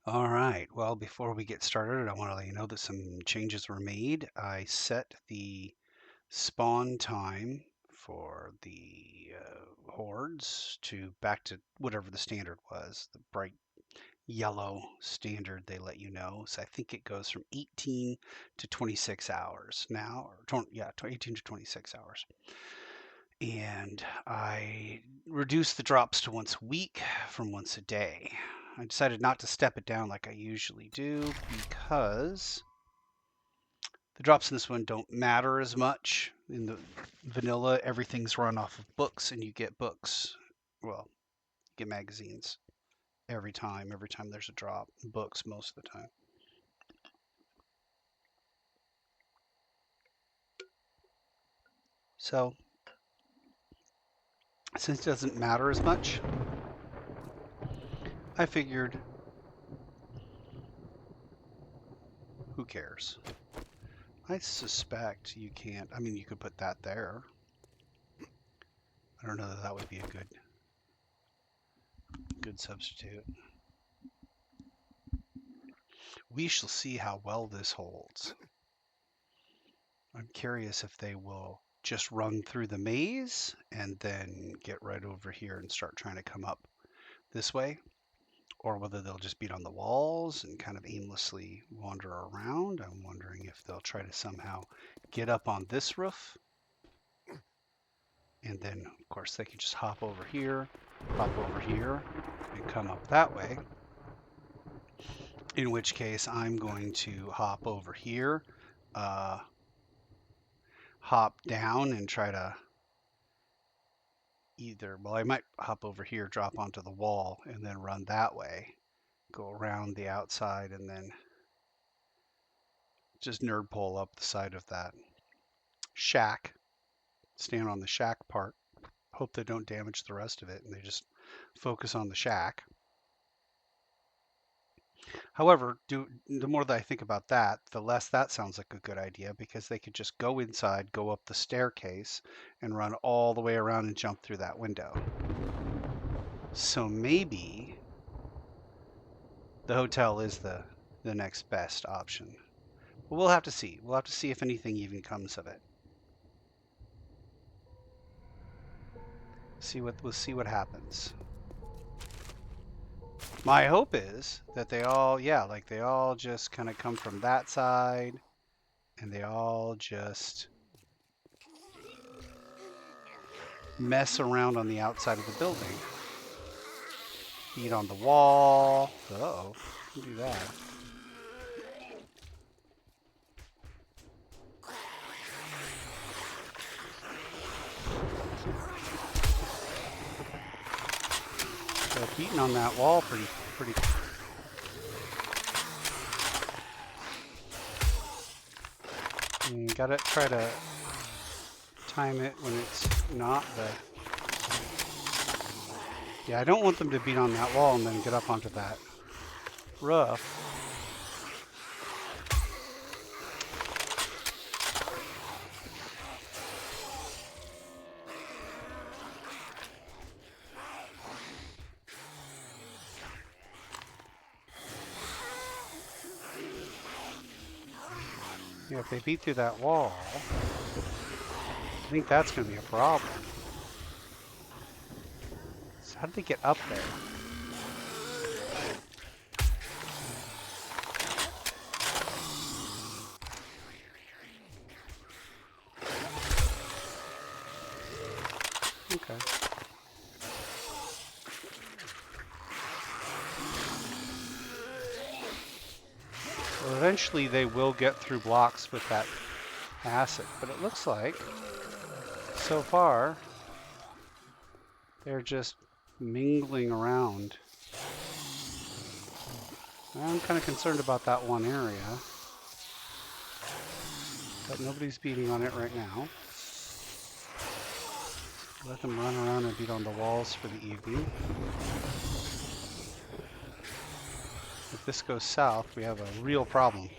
All right. Well, before we get started, I want to let you know that some changes were made. I set the spawn time for the hordes to back to whatever the standard was, the bright yellow standard they let you know. So I think it goes from 18 to 26 hours now, or 18 to 26 hours. And I reduced the drops to once a week from once a day. I decided not to step it down like I usually do because the drops in this one don't matter as much. In the vanilla, everything's run off of books, and you get books. Well, you get magazines every time. Every time there's a drop, books most of the time. So since it doesn't matter as much, I figured, who cares? I suspect you can't. I mean, you could put that there. I don't know that that would be a good substitute. We shall see how well this holds. I'm curious if they will just run through the maze and then get right over here and start trying to come up this way, or whether they'll just beat on the walls and kind of aimlessly wander around. I'm wondering if they'll try to somehow get up on this roof, and then of course they can just hop over here, and come up that way. In which case I'm going to hop over here, hop down and try to well, I might hop over here, drop onto the wall, and then run that way, go around the outside, and then just nerd pole up the side of that shack, stand on the shack part, hope they don't damage the rest of it, and they just focus on the shack. However, the more that I think about that, the less that sounds like a good idea, because they could just go inside, go up the staircase, and run all the way around and jump through that window. So maybe the hotel is the next best option. But we'll have to see. We'll have to see if anything even comes of it. We'll see what happens. My hope is that they all, like they all just kind of come from that side, and they all just mess around on the outside of the building. Beat on the wall. Uh-oh, do that. So beating on that wall pretty. You gotta try to time it when it's not the. Yeah, I don't want them to beat on that wall and then get up onto that roof. Yeah, if they beat through that wall, I think that's going to be a problem. So how did they get up there? Okay. Well, eventually they will get through blocks with that acid, but it looks like so far they're just mingling around. I'm kind of concerned about that one area, but nobody's beating on it right now. Let them run around and beat on the walls for the evening. If this goes south, we have a real problem.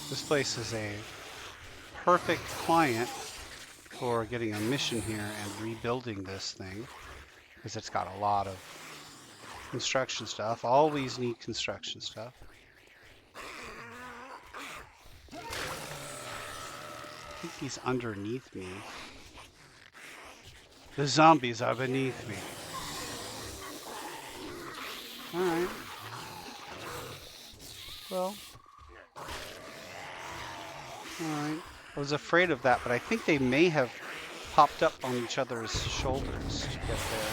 This place is a perfect client for getting a mission here and rebuilding this thing. because it's got a lot of construction stuff. Always need construction stuff. I think he's underneath me. The zombies are beneath me. Alright. Well. Alright. I was afraid of that, but I think they may have popped up on each other's shoulders to get there.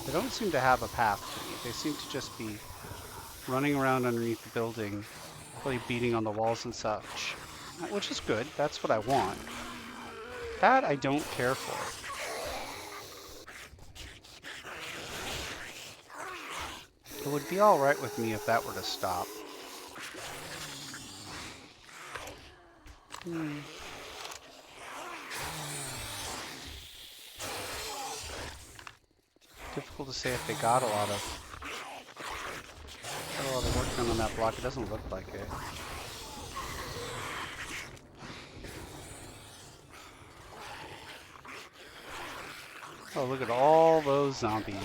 They don't seem to have a path to me. They seem to just be running around underneath the building, really beating on the walls and such. Which is good. That's what I want. That I don't care for. It would be alright with me if that were to stop. Difficult to say if they got a lot of work done on that block. It doesn't look like it. Oh, look at all those zombies.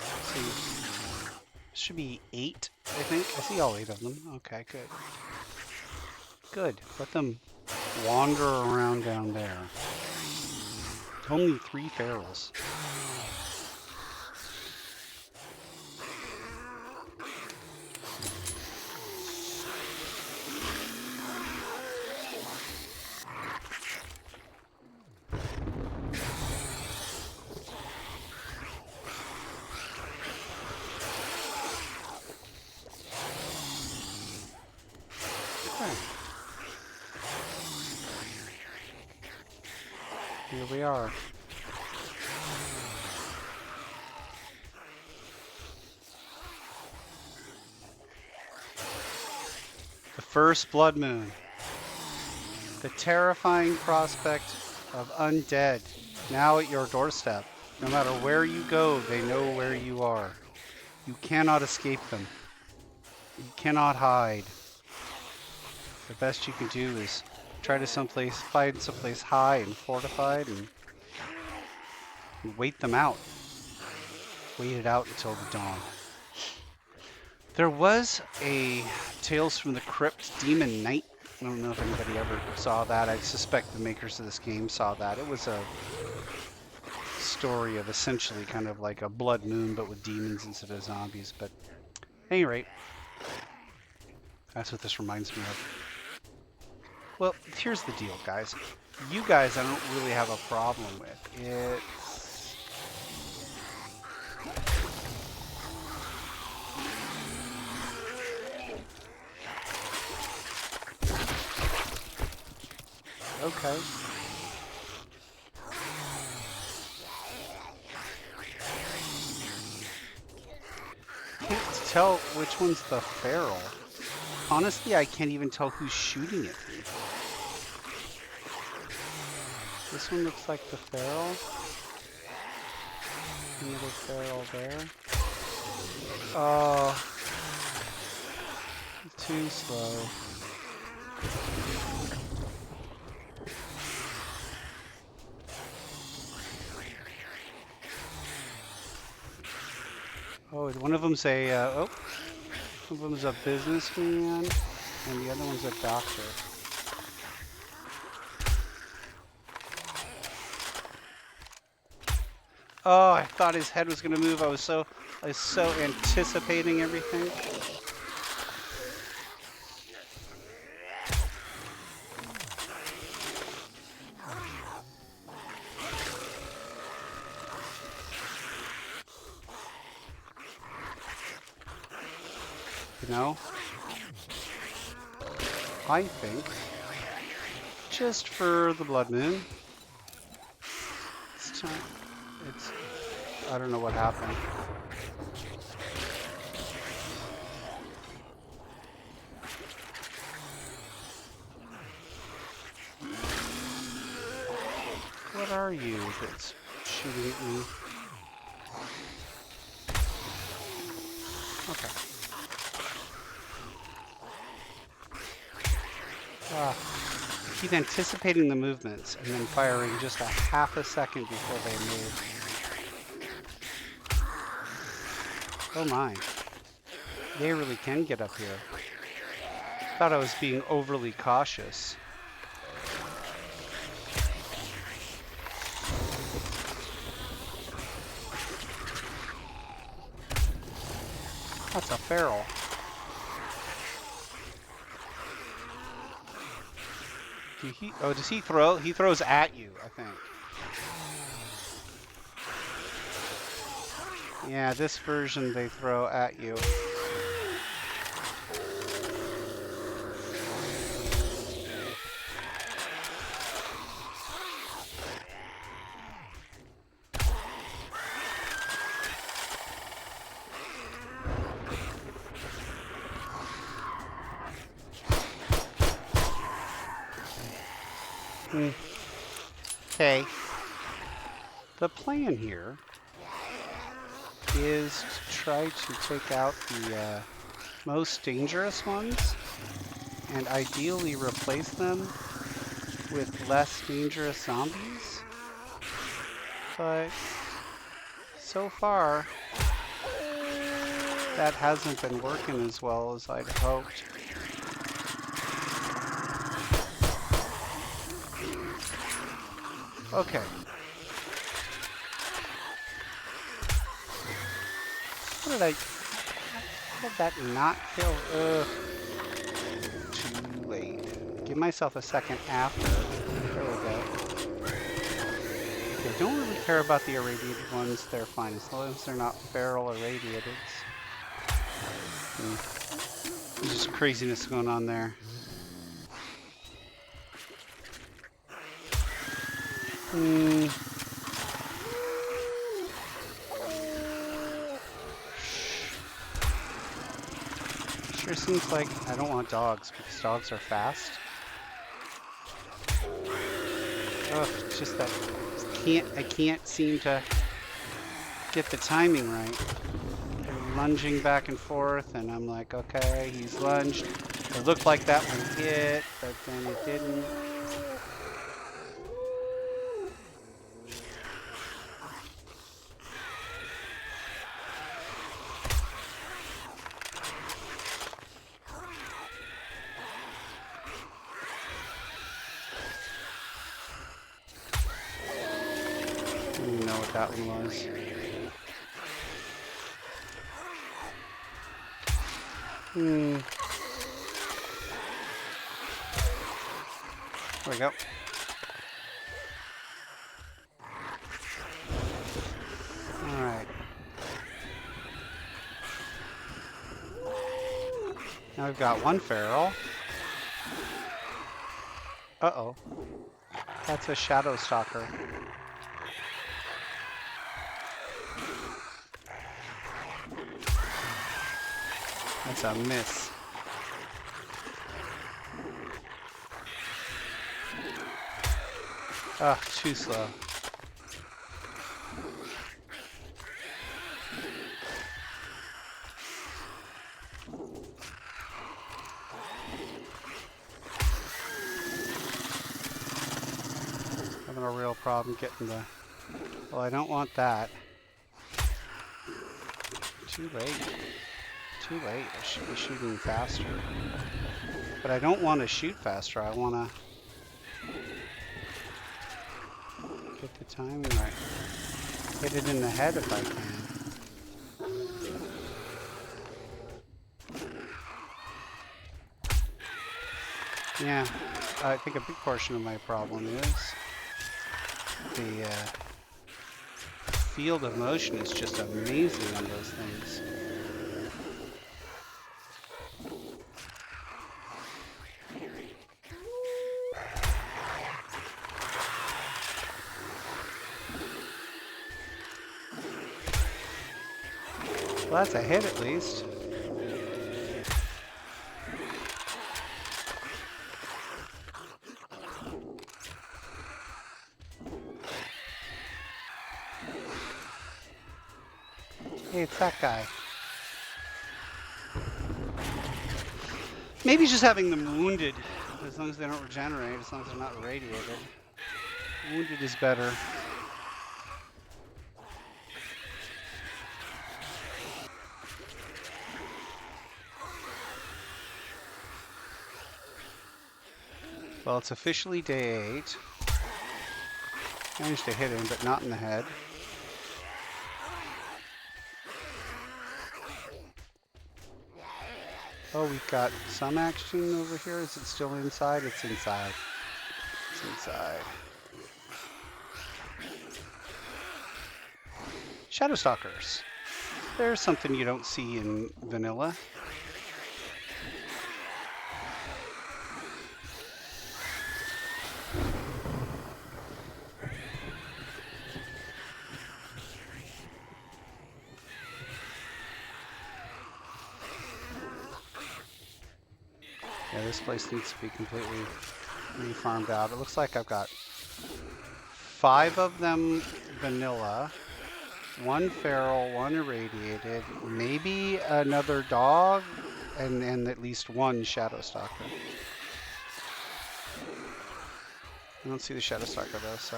Let's see. Should be 8, I think. I see all 8 of them. Okay, good. Good. Let them wander around down there. Only 3 ferals. Here we are. The first blood moon. The terrifying prospect of undead now at your doorstep. No matter where you go, they know where you are. You cannot escape them. You cannot hide. The best you can do is try to find someplace high and fortified and wait them out. Wait it out until the dawn. There was a Tales from the Crypt Demon Knight. I don't know if anybody ever saw that. I suspect the makers of this game saw that. It was a story of essentially kind of like a blood moon, but with demons instead of zombies. But at any rate, that's what this reminds me of. Well, here's the deal, guys. You guys I don't really have a problem with. It's... Okay. Can't tell which one's the feral. Honestly, I can't even tell who's shooting at me. This one looks like the feral. Another feral there. Oh. Too slow. Oh, one of them's a, one of them's a businessman, and the other one's a doctor. Oh, I thought his head was gonna move. I was so anticipating everything. You know, I think just for the blood moon, it's time. I don't know what happened. What are you that's shooting at me? Okay. Keep anticipating the movements and then firing just a half a second before they move. Oh my. They really can get up here. Thought I was being overly cautious. That's a feral. Does he throw? He throws at you, I think. Yeah, this version they throw at you. Okay. The plan here is to try to take out the most dangerous ones and ideally replace them with less dangerous zombies. But so far, that hasn't been working as well as I'd hoped. Okay. How did that not kill? Too late. Give myself a second after. There we go. Okay, don't really care about the irradiated ones. They're fine as long as they're not feral irradiated. There's just craziness going on there. Sure seems like I don't want dogs because dogs are fast. Ugh, it's just that I can't seem to get the timing right. They're lunging back and forth, and I'm like, okay, he's lunged. It looked like that one hit, but then it didn't. I don't even know what that one was. There we go. Alright. Now we've got one feral. Uh-oh. That's a shadow stalker. That's a miss. Ah, too slow. Having a real problem getting the... Well, I don't want that. Too late. Too late. I should be shooting faster. But I don't want to shoot faster. I want to get the timing right. Hit it in the head if I can. Yeah, I think a big portion of my problem is the field of motion is just amazing on those things. Well, that's a hit at least. Hey, it's that guy. Maybe just having them wounded, as long as they don't regenerate, as long as they're not irradiated. Wounded is better. Well, it's officially day 8. Managed to hit him, but not in the head. Oh, we've got some action over here. Is it still inside? It's inside. It's inside. Shadow Stalkers. There's something you don't see in vanilla. Yeah, this place needs to be completely refarmed out. It looks like I've got 5 of them vanilla, 1 feral, 1 irradiated, maybe another dog, and at least 1 Shadow Stalker. I don't see the Shadow Stalker though, so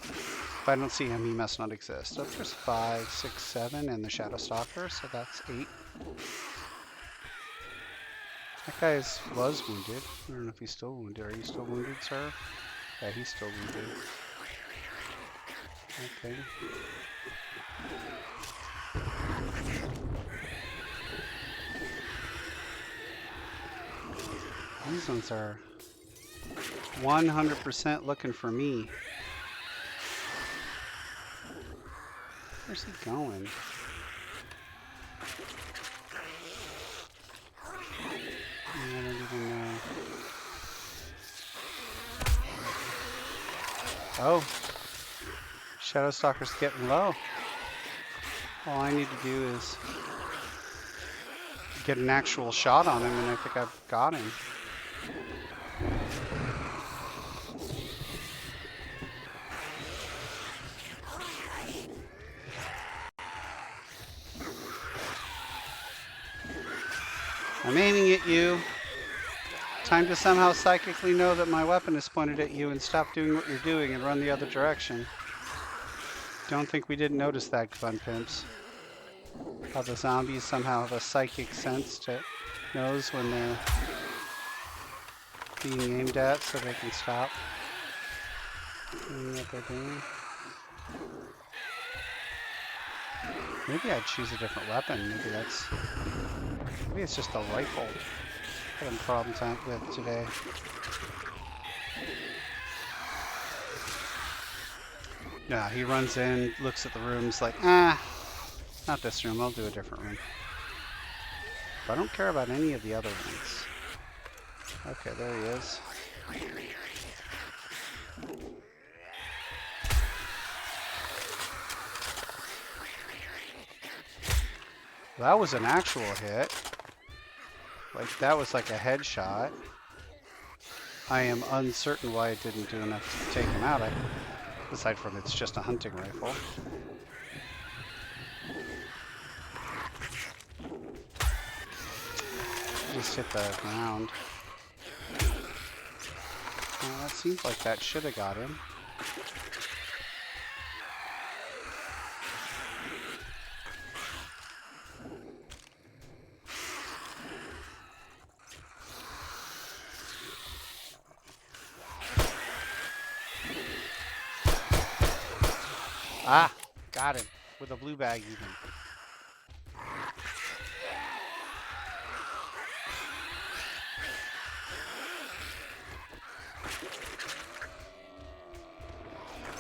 if I don't see him, he must not exist. So there's 5, 6, 7, and the Shadow Stalker, so that's 8. That guy was wounded. I don't know if he's still wounded. Are you still wounded, sir? Yeah, he's still wounded. Okay. These ones are 100% looking for me. Where's he going? I don't even know. Oh. Shadow Stalker's getting low. All I need to do is get an actual shot on him, and I think I've got him. I'm aiming at you. Time to somehow psychically know that my weapon is pointed at you and stop doing what you're doing and run the other direction. Don't think we didn't notice that, Fun Pimps. How the zombies somehow have a psychic sense to knows when they're being aimed at so they can stop doing what they're doing. Maybe I'd choose a different weapon. Maybe it's just a rifle that I'm problem with today. Yeah, he runs in, looks at the rooms like, not this room, I'll do a different room. But I don't care about any of the other ones. Okay, there he is. That was an actual hit. Like, that was like a headshot. I am uncertain why it didn't do enough to take him out. Aside from it's just a hunting rifle. Just hit the ground. That seems like that should have got him. Ah, got him with a blue bag even.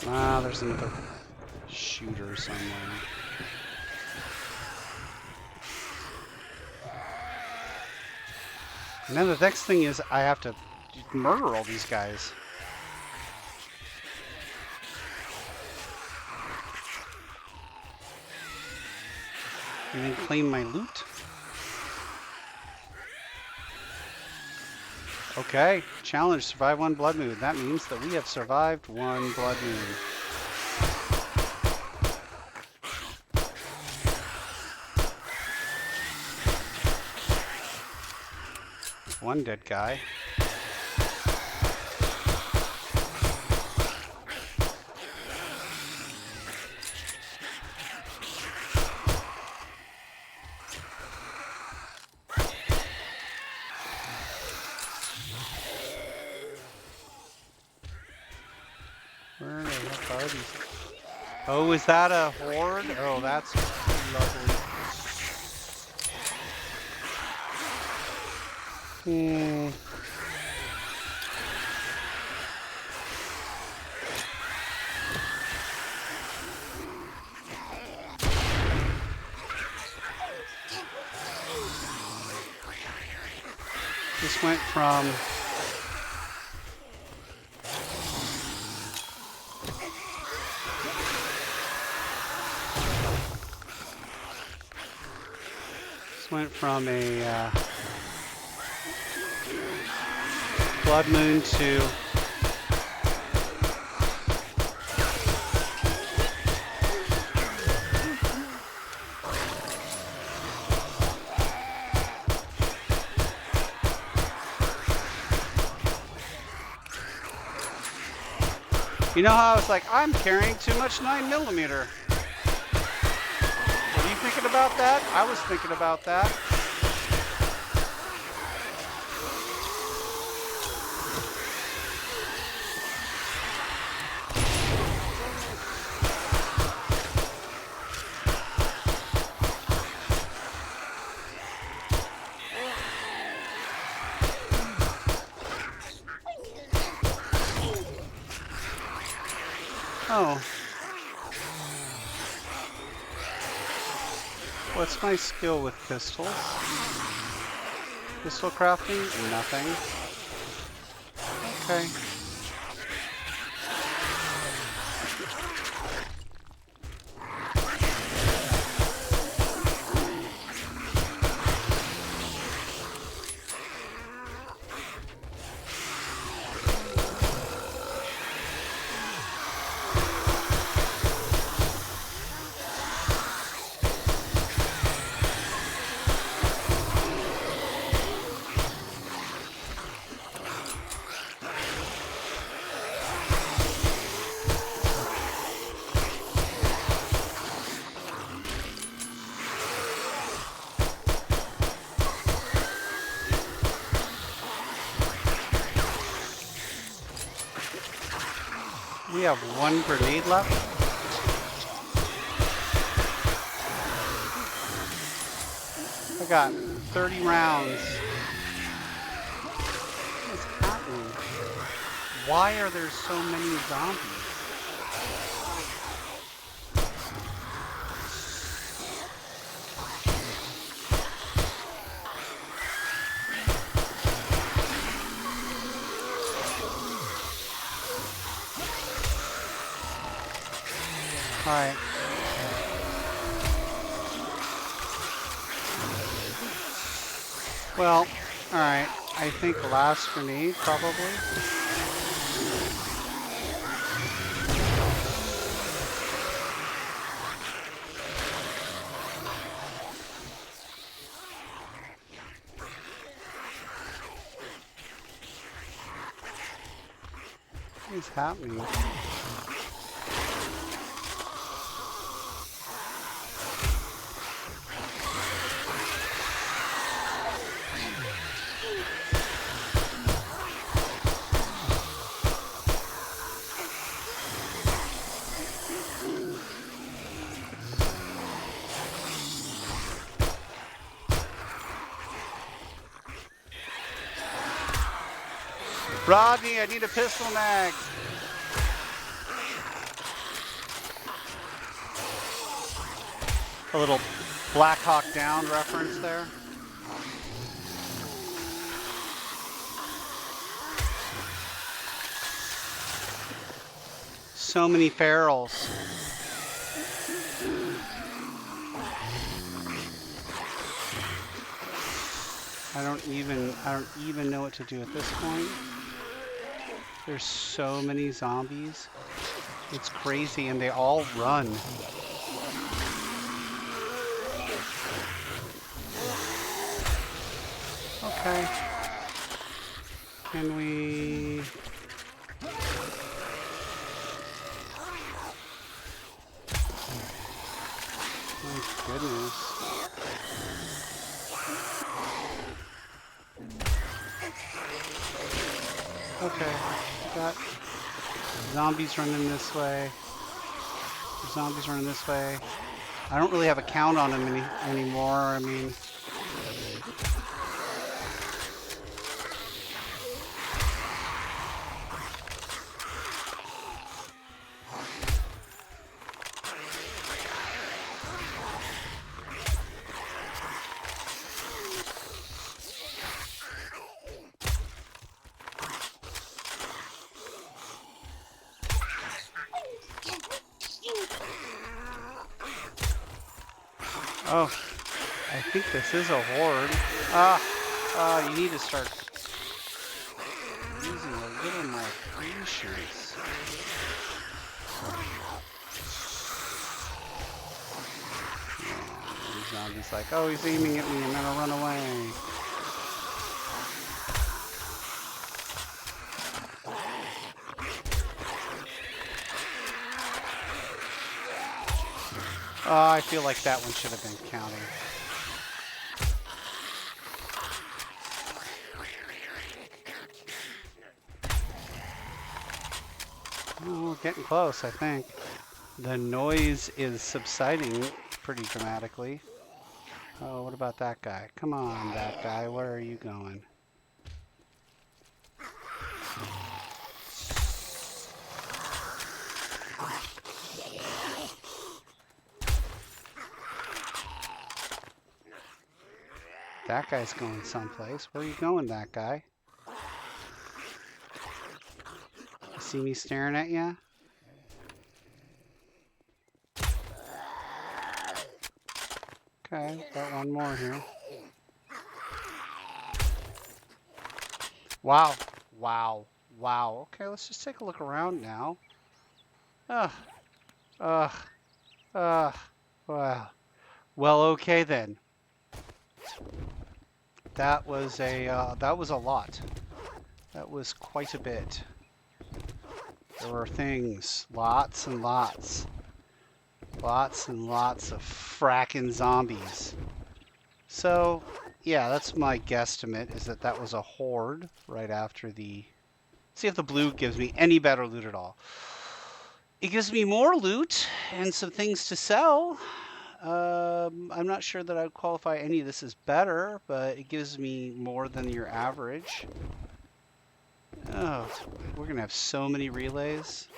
Ah, there's another shooter somewhere. And then the next thing is I have to murder all these guys. And then claim my loot. Okay, challenge, survive 1 blood moon. That means that we have survived 1 blood moon. One dead guy. these? Oh, is that a hoard? Oh, that's lovely. This went from a blood moon to you know how I was like, I'm carrying too much 9mm. Were you thinking about that? I was thinking about that. Oh. What's my skill with pistols? Pistol crafting? Nothing. Okay. We have one grenade left. I got 30 rounds. What is happening? Why are there so many zombies? Alright. Well, alright. I think last grenade, probably. What is happening? Rodney, I need a pistol mag. A little Black Hawk Down reference there. So many ferals. I don't even know what to do at this point. There's so many zombies. It's crazy, and they all run. Okay. Can we... My goodness. Okay, got zombies running this way. Zombies running this way. I don't really have a count on them anymore. I mean, oh, I think this is a horde. You need to start using a little more patience. And the zombie's like, oh, he's aiming at me, I'm gonna run away. I feel like that one should have been counting. Oh, we're getting close, I think. The noise is subsiding pretty dramatically. Oh, what about that guy? Come on, that guy. Where are you going? That guy's going someplace. Where are you going, that guy? You see me staring at you? Okay, got one more here. Wow. Wow. Wow. Okay, let's just take a look around now. Ugh. Ugh. Ugh. Wow. Well, okay then. That was a lot. That was quite a bit. There were things, lots and lots. Lots and lots of frackin' zombies. So, yeah, that's my guesstimate, is that that was a horde right after the... See if the blue gives me any better loot at all. It gives me more loot and some things to sell. I'm not sure that I would qualify any of this as better, but it gives me more than your average. Oh, we're going to have so many relays.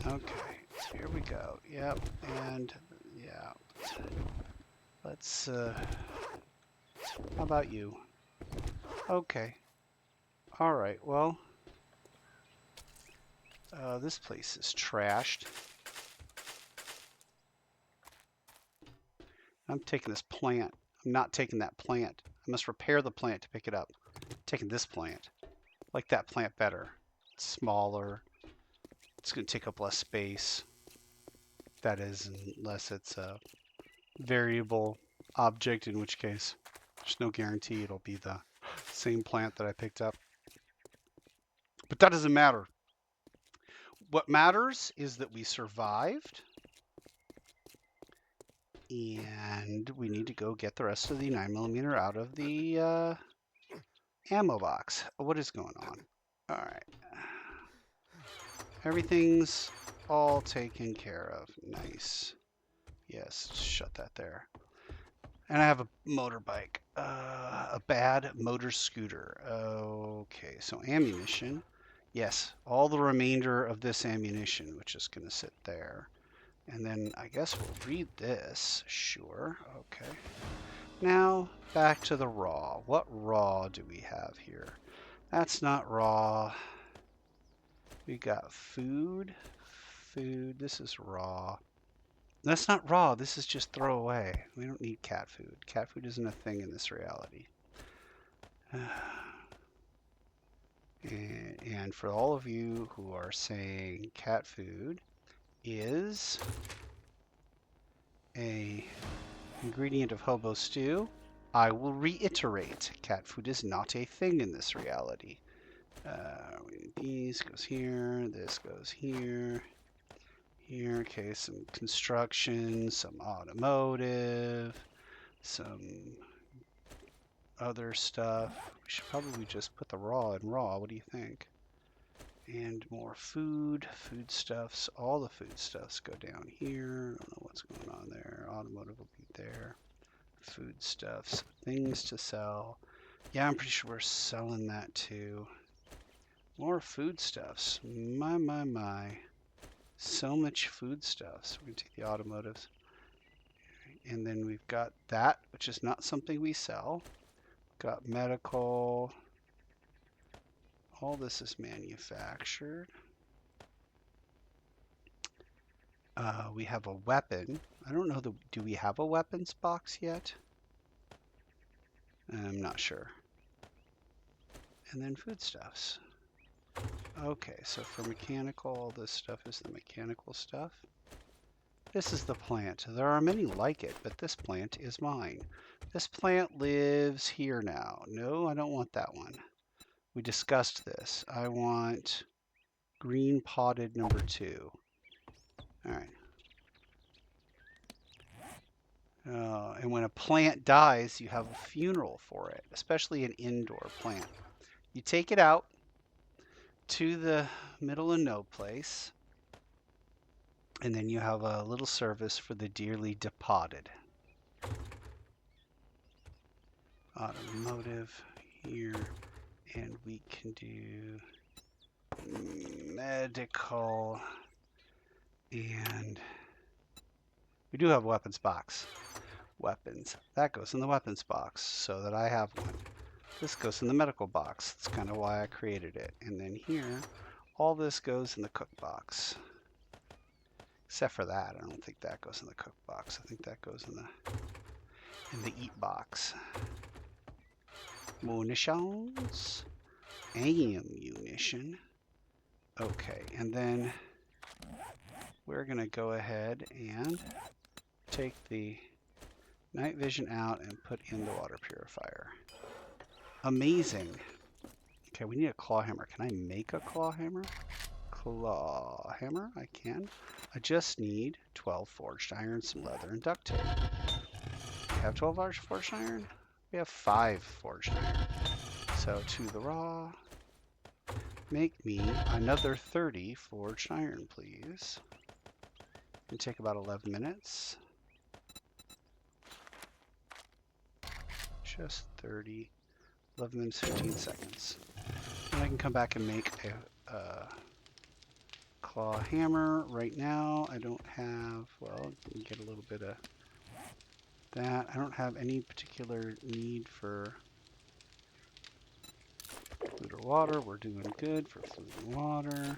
Okay, here we go. Yep, and yeah. Let's, how about you? Okay. All right, well, this place is trashed. I'm taking this plant. I'm not taking that plant. I must repair the plant to pick it up. I'm taking this plant. I like that plant better. It's smaller. It's going to take up less space. That is, unless it's a variable object, in which case there's no guarantee it'll be the same plant that I picked up. But that doesn't matter. What matters is that we survived. And we need to go get the rest of the 9mm out of the ammo box. What is going on? All right. Everything's all taken care of. Nice. Yes, shut that there. And I have a motorbike. A bad motor scooter. Okay, so ammunition. Yes, all the remainder of this ammunition, which is going to sit there. And then I guess we'll read this. Sure. Okay. Now back to the raw. What raw do we have here? That's not raw. We got food. Food. This is raw. That's not raw. This is just throw away. We don't need cat food. Cat food isn't a thing in this reality. And for all of you who are saying cat food is a ingredient of hobo stew, I will reiterate, cat food is not a thing in this reality. These goes here, this goes here, here, okay, some construction, some automotive, some other stuff. We should probably just put the raw in raw, what do you think? And more foodstuffs. All the foodstuffs go down here. I don't know what's going on there. Automotive will be there. Foodstuffs, things to sell. Yeah, I'm pretty sure we're selling that too. More foodstuffs. My. So much foodstuffs. We're going to take the automotives. And then we've got that, which is not something we sell. Got medical. All this is manufactured. We have a weapon. I don't know, do we have a weapons box yet? I'm not sure. And then foodstuffs. Okay, so for mechanical, all this stuff is the mechanical stuff. This is the plant. There are many like it, but this plant is mine. This plant lives here now. No, I don't want that one. We discussed this. I want green potted number 2. All right. And when a plant dies, you have a funeral for it, especially an indoor plant. You take it out to the middle of no place, and then you have a little service for the dearly departed. Automotive here, and we can do medical, and we do have a weapons box. Weapons. That goes in the weapons box, so that I have one. This goes in the medical box. That's kind of why I created it. And then here, all this goes in the cook box. Except for that, I don't think that goes in the cook box. I think that goes in the eat box. Munitions. Ammunition. Okay, and then we're going to go ahead and take the night vision out and put in the water purifier. Amazing. Okay, we need a claw hammer. Can I make a claw hammer? Claw hammer, I can. I just need 12 forged iron, some leather, and duct tape. We have 12 large forged iron? We have 5 forged iron. So to the raw, make me another 30 forged iron, please. It'll take about 11 minutes. Just 30. 11 minutes, 15 seconds. And I can come back and make a claw hammer. Right now, I don't have, well, let me get a little bit of that. I don't have any particular need for food or water. We're doing good for food and water.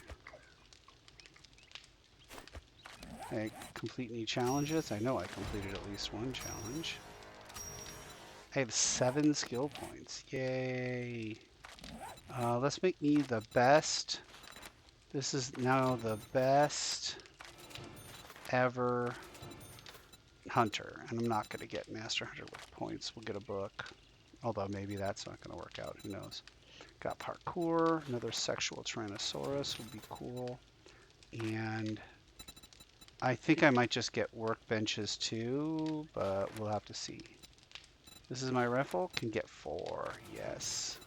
I complete any challenges? I know I completed at least one challenge. I have 7 skill points. Yay. Let's make me the best. This is now the best ever hunter. And I'm not going to get Master Hunter with points. We'll get a book. Although maybe that's not going to work out. Who knows? Got parkour. Another sexual Tyrannosaurus would be cool. And I think I might just get workbenches too. But we'll have to see. This is my rifle. Can get 4. Yes.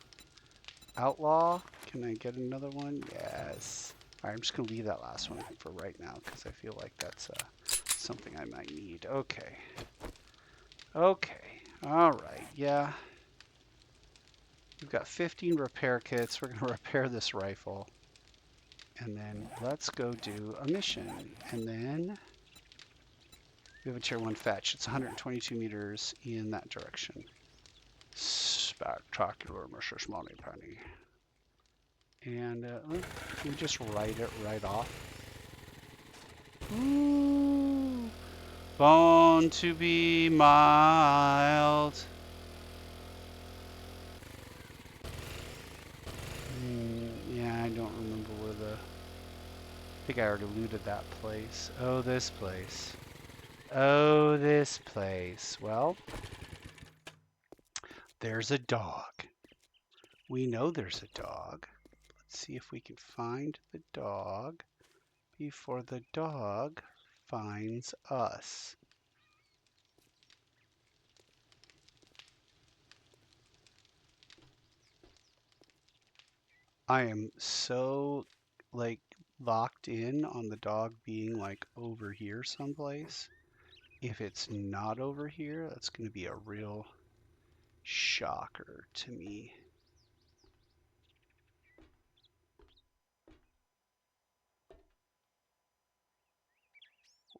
Outlaw. Can I get another one? Yes. All right, I'm just going to leave that last one for right now because I feel like that's something I might need. Okay. Okay. All right. Yeah. We've got 15 repair kits. We're going to repair this rifle. And then let's go do a mission. And then we have a tier 1 fetch. It's 122 meters in that direction. Spectacular, Mr. Moneypenny. And we just write it right off. Ooh, born to be mild. Yeah, I don't remember where I think I already looted that place. Oh, this place. Oh, this place. Well, there's a dog. We know there's a dog. Let's see if we can find the dog before the dog finds us. I am so like locked in on the dog being like over here someplace. If it's not over here, that's going to be a real shocker to me.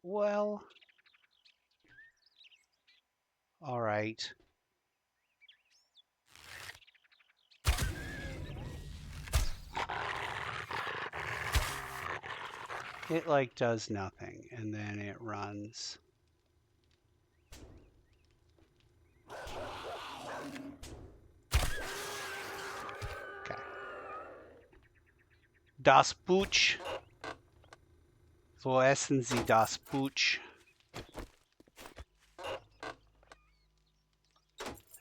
Well, all right. It like does nothing and then it runs. Okay. Das Buch. Wo essen Sie das Buch?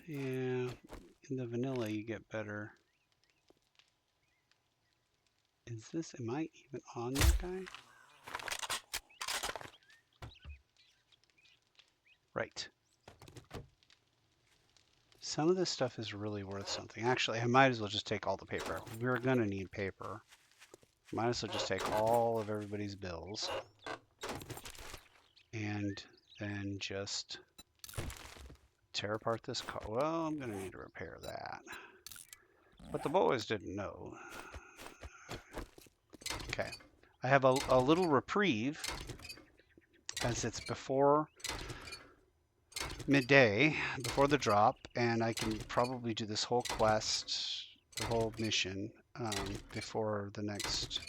Yeah, in the vanilla you get better. Is this, am I even on that guy? Right. Some of this stuff is really worth something. Actually, I might as well just take all the paper. We're gonna need paper. Might as well just take all of everybody's bills. And then just tear apart this car. Well, I'm gonna need to repair that. But the boys didn't know. Okay. I have a little reprieve as it's before midday, before the drop, and I can probably do this whole quest, the whole mission, before the next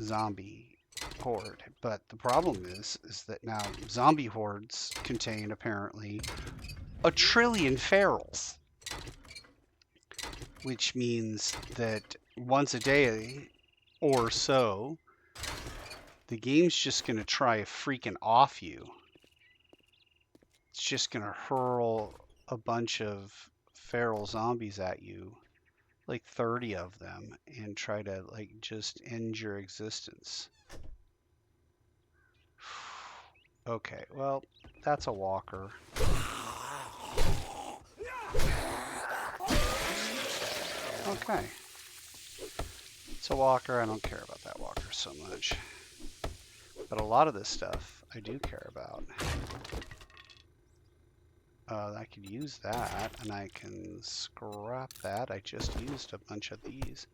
zombie horde. But the problem is that now zombie hordes contain apparently 1 trillion ferals, which means that once a day or so, the game's just going to try a freaking off you. It's just going to hurl a bunch of feral zombies at you, like 30 of them, and try to like just end your existence. Okay, well, that's a walker. Okay. It's a walker. I don't care about that walker so much. But a lot of this stuff I do care about. I could use that, and I can scrap that. I just used a bunch of these.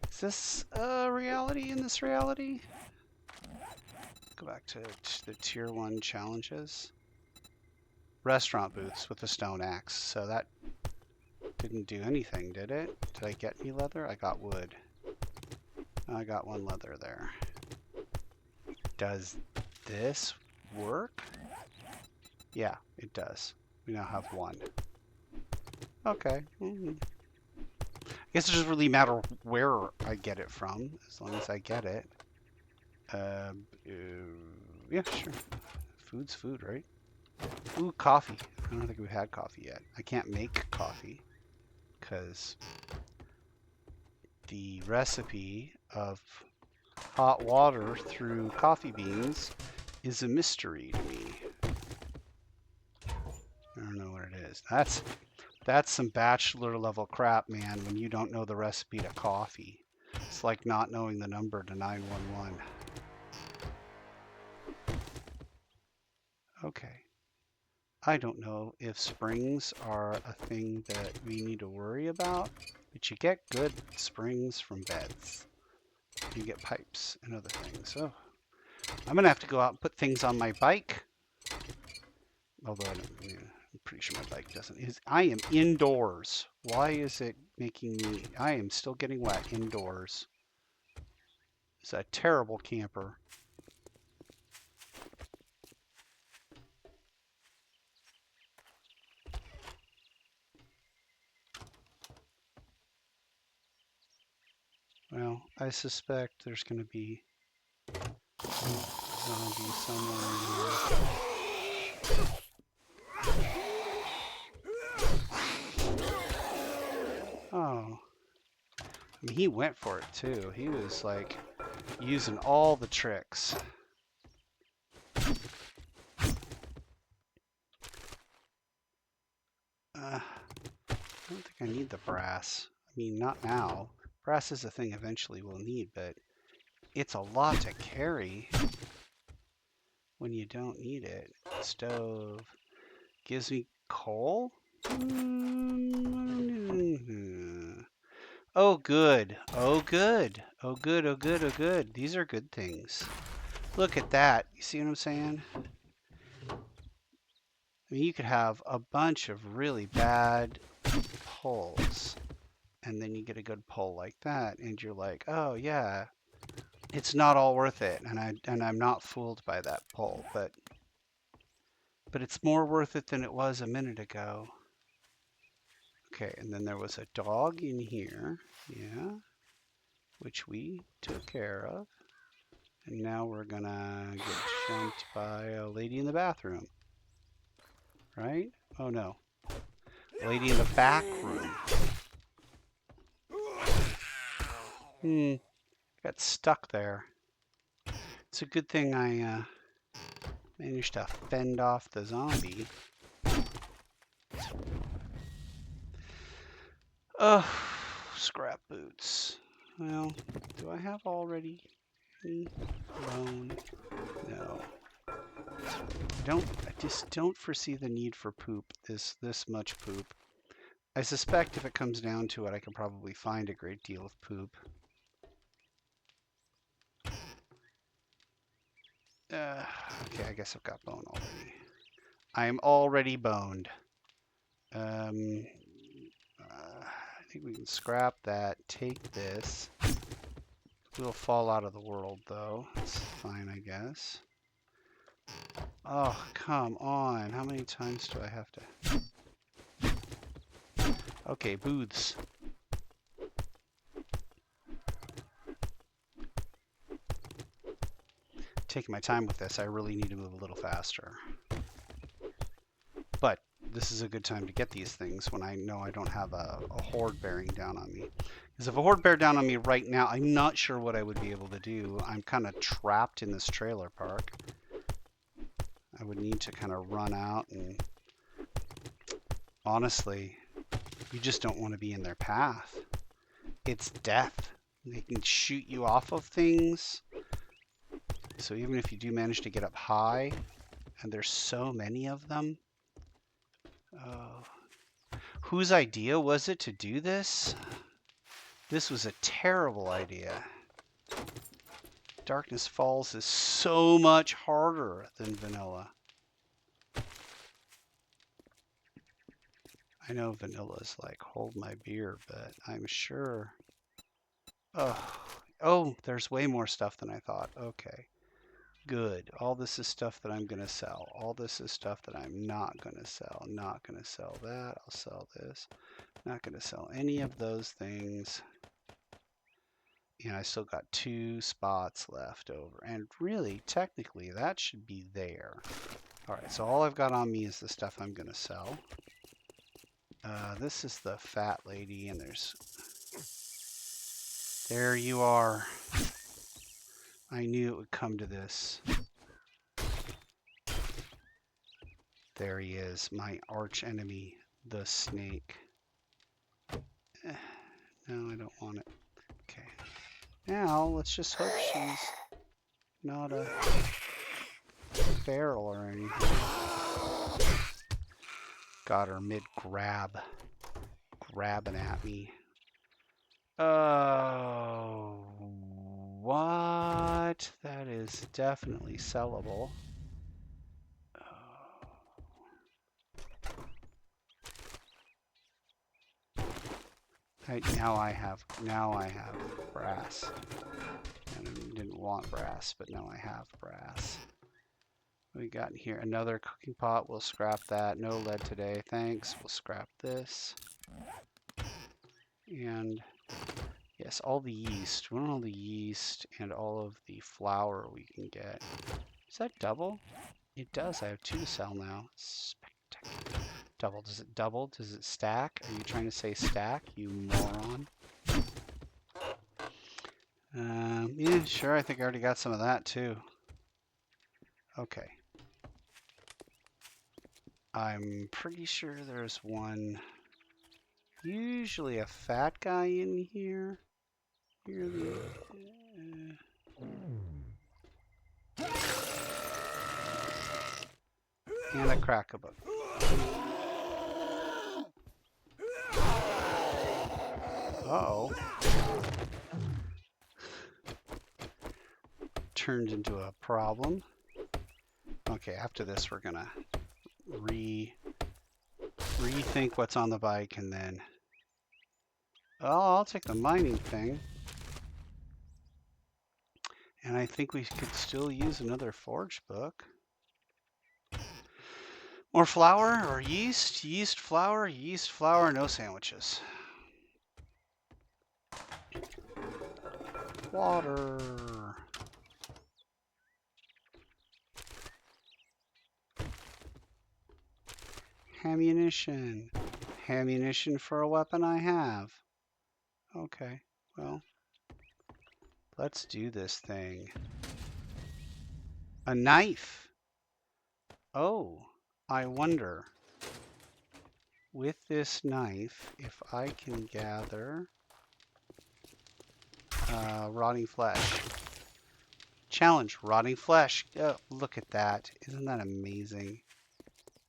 Is this reality in this reality? Go back to the tier 1 challenges. Restaurant booths with a stone axe. So that didn't do anything, did it? Did I get any leather? I got wood. I got 1 leather there. Does this work? Yeah, it does. We now have 1. Okay. I guess it doesn't really matter where I get it from, as long as I get it. Yeah, sure. Food's food, right? Ooh, coffee. I don't think we've had coffee yet. I can't make coffee because the recipe of hot water through coffee beans is a mystery to me. I don't know what it is. That's some bachelor level crap, man, when you don't know the recipe to coffee. It's like not knowing the number to 911. Okay. I don't know if springs are a thing that we need to worry about, but you get good springs from beds. You get pipes and other things. So I'm gonna have to go out and put things on my bike. Although I'm pretty sure my bike doesn't. I am indoors. Why is it making me? I am still getting wet indoors. It's a terrible camper. Well, I suspect there's going to be zombies somewhere in here. Oh. I mean, he went for it too. He was like using all the tricks. I don't think I need the brass. I mean, not now. Brass is a thing eventually we'll need, but it's a lot to carry when you don't need it. Stove gives me coal. Oh, good. Oh, good. Oh, good. Oh, good. Oh, good. These are good things. Look at that. You see what I'm saying? I mean, you could have a bunch of really bad pulls, and then you get a good pull like that, and you're like, oh yeah, it's not all worth it, and I'm not fooled by that pull, but it's more worth it than it was a minute ago. Okay, and then there was a dog in here, yeah, which we took care of, and now we're gonna get jumped by a lady in the bathroom, right? Oh no, lady in the back room. Got stuck there. It's a good thing I managed to fend off the zombie. Oh, scrap boots. Well, do I have already any bone? No. I just don't foresee the need for poop, this much poop. I suspect if it comes down to it, I can probably find a great deal of poop. Okay, I guess I've got bone already. I'm already boned. I think we can scrap that, take this. We'll fall out of the world, though. It's fine, I guess. Oh, come on. How many times do I have to... Okay, booths. Taking my time with this. I really need to move a little faster. But this is a good time to get these things when I know I don't have a horde bearing down on me. Because if a horde bear down on me right now, I'm not sure what I would be able to do. I'm kind of trapped in this trailer park. I would need to kind of run out and... Honestly, you just don't want to be in their path. It's death. They can shoot you off of things. So even if you do manage to get up high, and there's so many of them. Oh. Whose idea was it to do this? This was a terrible idea. Darkness Falls is so much harder than vanilla. I know vanilla's like, hold my beer, but I'm sure... Oh, there's way more stuff than I thought. Okay. Good. All this is stuff that I'm going to sell. All this is stuff that I'm not going to sell. Not going to sell that. I'll sell this. Not going to sell any of those things. And I still got 2 spots left over. And really, technically, that should be there. All right, so all I've got on me is the stuff I'm going to sell. This is the fat lady, and there's... There you are. I knew it would come to this. There he is, my arch enemy, the snake. No, I don't want it. Okay. Now, let's just hope she's not a feral or anything. Got her mid-grab. Grabbing at me. Oh, what? That is definitely sellable. Now I have brass. And I didn't want brass, but now I have brass. We got in here another cooking pot. We'll scrap that. No lead today. Thanks. We'll scrap this. And yes, all the yeast. We want all the yeast and all of the flour we can get. Does that double? It does. I have 2 to sell now. Spectacular. Double. Does it double? Does it stack? Are you trying to say stack, you moron? Yeah, sure. I think I already got some of that too. Okay. I'm pretty sure there's one, usually a fat guy in here. And a crack-a-book. Uh-oh. Turned into a problem. Okay, after this we're gonna rethink what's on the bike, and then I'll take the mining thing. And I think we could still use another forge book. More flour or yeast? Yeast, flour, no sandwiches. Water. Ammunition. Ammunition for a weapon I have. Okay, well, let's do this thing. A knife. Oh, I wonder, with this knife, if I can gather rotting flesh. Challenge, rotting flesh. Oh, look at that. Isn't that amazing?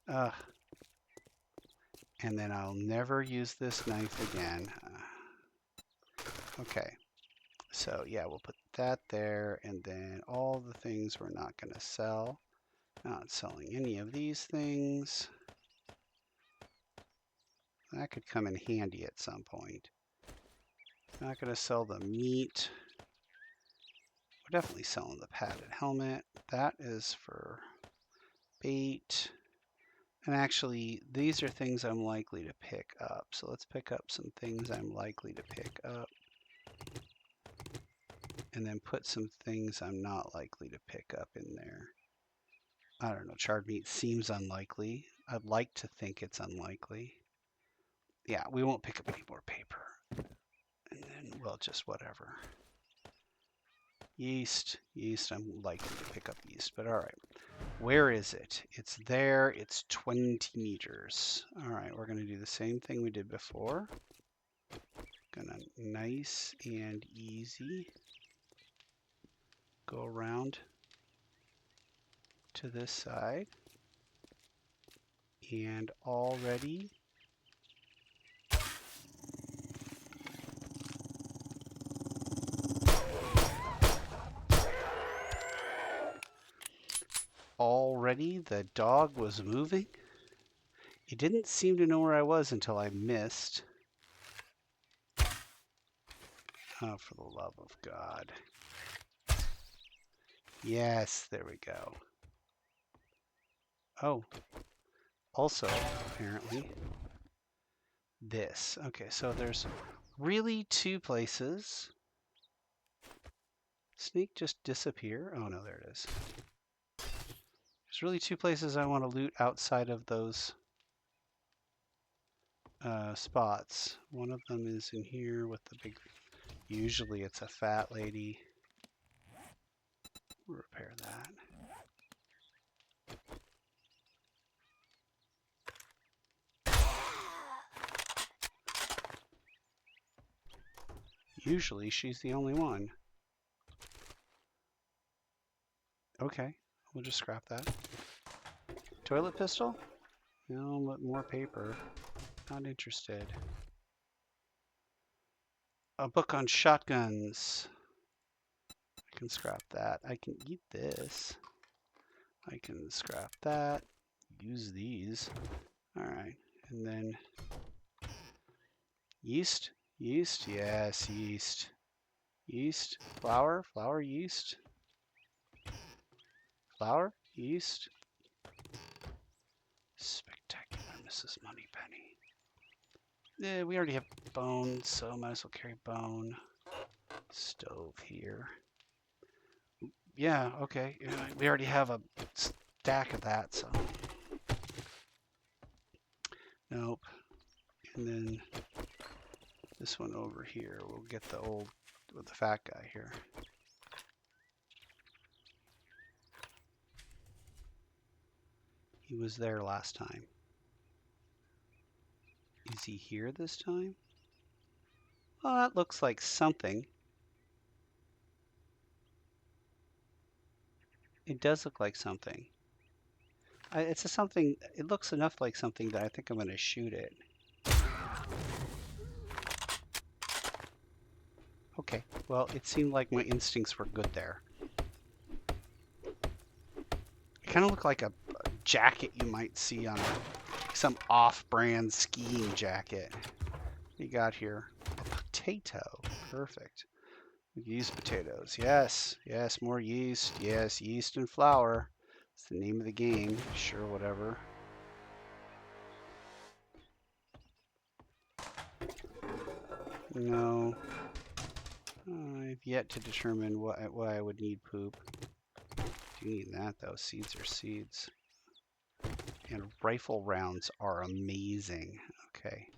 And then I'll never use this knife again. Okay. So yeah, we'll put that there, and then all the things we're not going to sell. Not selling any of these things. That could come in handy at some point. Not going to sell the meat. We're definitely selling the padded helmet. That is for bait. And actually, these are things I'm likely to pick up. So let's pick up some things I'm likely to pick up. And then put some things I'm not likely to pick up in there. I don't know, charred meat seems unlikely. I'd like to think it's unlikely. Yeah, we won't pick up any more paper. And then, well, just whatever. Yeast, I'm likely to pick up yeast, but all right. Where is it? It's there, it's 20 meters. All right, we're gonna do the same thing we did before. Gonna nice and easy go around to this side. And already the dog was moving. It didn't seem to know where I was until I missed. Oh, for the love of God. Yes, there we go. Oh, also, apparently, this. Okay, so there's really two places. Snake just disappear? Oh, no, there it is. There's really two places I want to loot outside of those spots. One of them is in here with the big... Usually it's a fat lady. We'll repair that. Usually she's the only one. Okay, we'll just scrap that. Toilet pistol? No, but more paper. Not interested. A book on shotguns. I can scrap that. I can eat this. I can scrap that. Use these. Alright, and then yeast. Yeast, yes, yeast. Yeast, flour, yeast. Flour, yeast. Spectacular Mrs. Moneypenny. Yeah, we already have bone, so might as well carry bone. Stove here. Yeah, okay. We already have a stack of that, so. Nope. And then this one over here. We'll get the old, with the fat guy here. He was there last time. Is he here this time? Well, that looks like something. It does look like something. It's a something, it looks enough like something that I think I'm going to shoot it. Okay, well, it seemed like my instincts were good there. It kind of looked like a jacket you might see on some off-brand skiing jacket. What you got here? A potato. Perfect. We can use potatoes. Yes, yes, more yeast. Yes, yeast and flour. It's the name of the game. Sure, whatever. No. I've yet to determine why I would need poop. Do need that though. Seeds are seeds. And rifle rounds are amazing. Okay.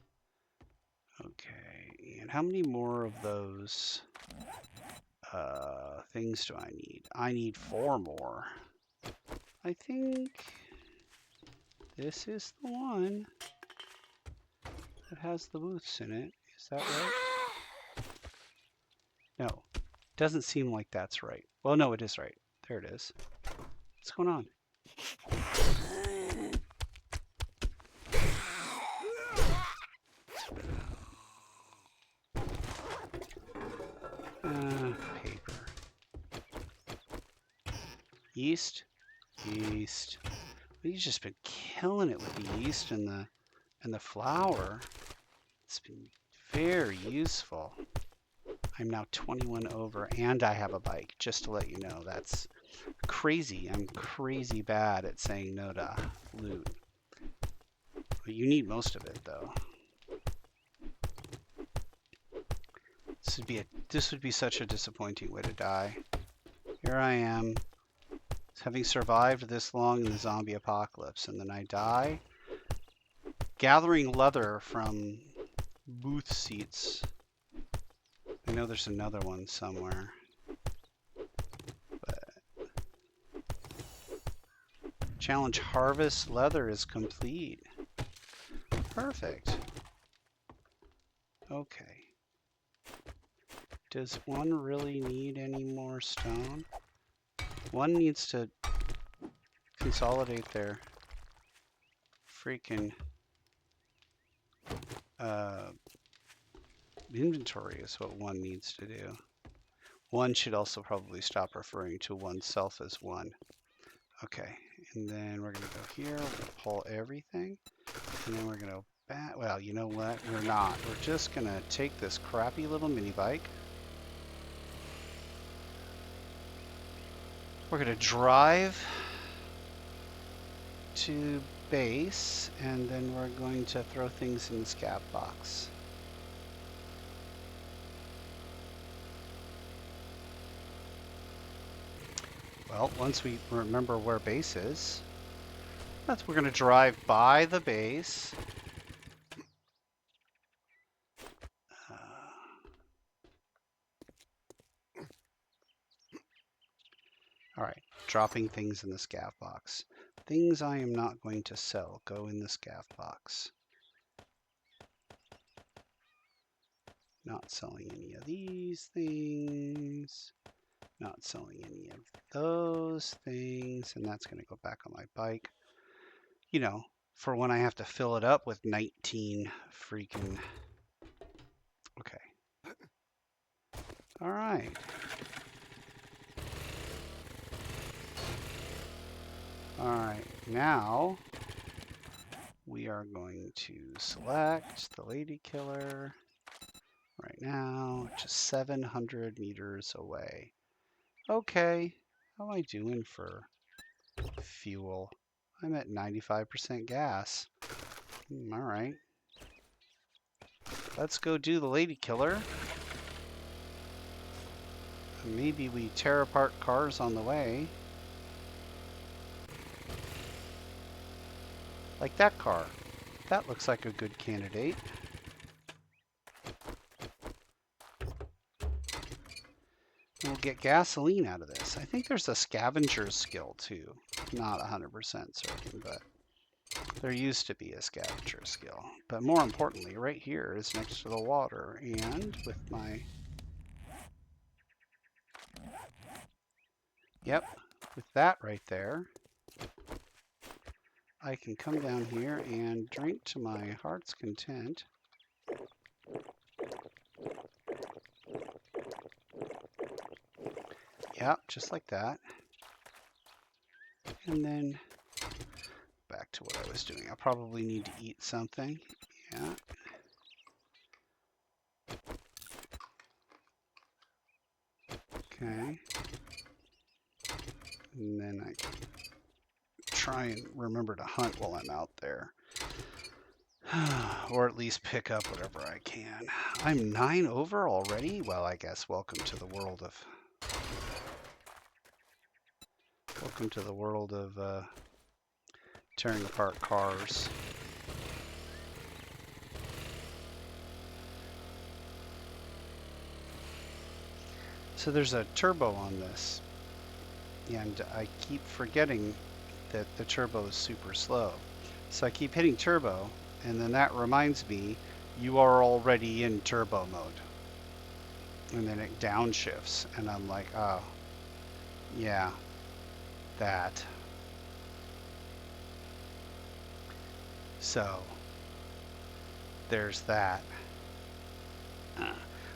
Okay. And how many more of those things do I need? I need 4 more. I think this is the one that has the booths in it. Is that right? No. Doesn't seem like that's right. Well, no, it is right. There it is. What's going on? Paper. Yeast. Yeast. He's just been killing it with the yeast and the flour. It's been very useful. I'm now 21 over and I have a bike, just to let you know. That's crazy. I'm crazy bad at saying no to loot. But you need most of it though. This would be such a disappointing way to die. Here I am, having survived this long in the zombie apocalypse, and then I die gathering leather from booth seats. I know there's another one somewhere. But challenge harvest leather is complete. Perfect. Okay. Does one really need any more stone? One needs to consolidate their freaking inventory is what one needs to do. One should also probably stop referring to oneself as one. Okay, and then we're going to go here, we're going to pull everything, and then we're going to back. Well, you know what? We're not. We're just going to take this crappy little mini bike. We're going to drive to base, and then we're going to throw things in the scab box. Well, once we remember where base is, we're going to drive by the base. All right, dropping things in the scav box. Things I am not going to sell go in the scav box. Not selling any of these things. Not selling any of those things. And that's going to go back on my bike. You know, for when I have to fill it up with 19 freaking... Okay. All right. All right, now we are going to select the lady killer right now, just 700 meters away. Okay, how am I doing for fuel? I'm at 95% gas. All right. Let's go do the lady killer. Maybe we tear apart cars on the way. Like that car. That looks like a good candidate. We'll get gasoline out of this. I think there's a scavenger skill too. Not 100% certain, but there used to be a scavenger skill. But more importantly, right here is next to the water. And with my... Yep, with that right there, I can come down here and drink to my heart's content. Yep, just like that. And then back to what I was doing. I'll probably need to eat something. Yeah. Okay. And then I try and remember to hunt while I'm out there. Or at least pick up whatever I can. I'm 9 over already? Well, I guess welcome to the world of tearing apart cars. So there's a turbo on this, and I keep forgetting that the turbo is super slow. So I keep hitting turbo, and then that reminds me you are already in turbo mode. And then it downshifts, and I'm like, oh, yeah, that. So there's that.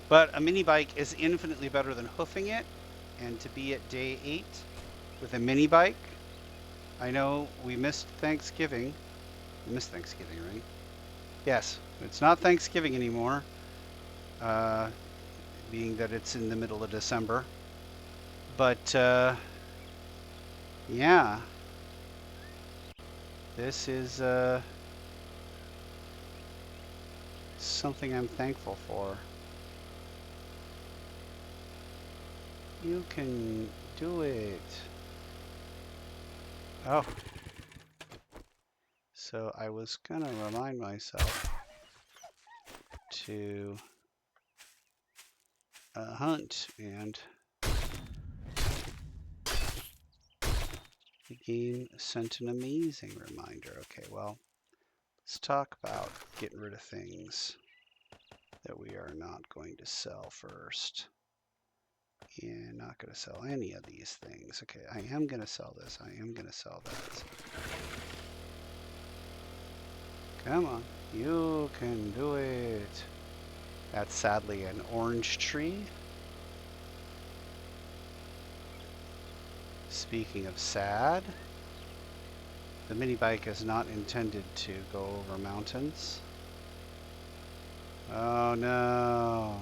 But a mini bike is infinitely better than hoofing it, and to be at day 8 with a mini bike, I know we missed Thanksgiving. We missed Thanksgiving, right? Yes, it's not Thanksgiving anymore, being that it's in the middle of December. But yeah, this is something I'm thankful for. You can do it. Oh. So I was gonna remind myself to hunt, and the game sent an amazing reminder. Okay, well, let's talk about getting rid of things that we are not going to sell first. Yeah, not going to sell any of these things. Okay, I am going to sell this. I am going to sell that. Come on, you can do it. That's sadly an orange tree. Speaking of sad, the mini bike is not intended to go over mountains. Oh no.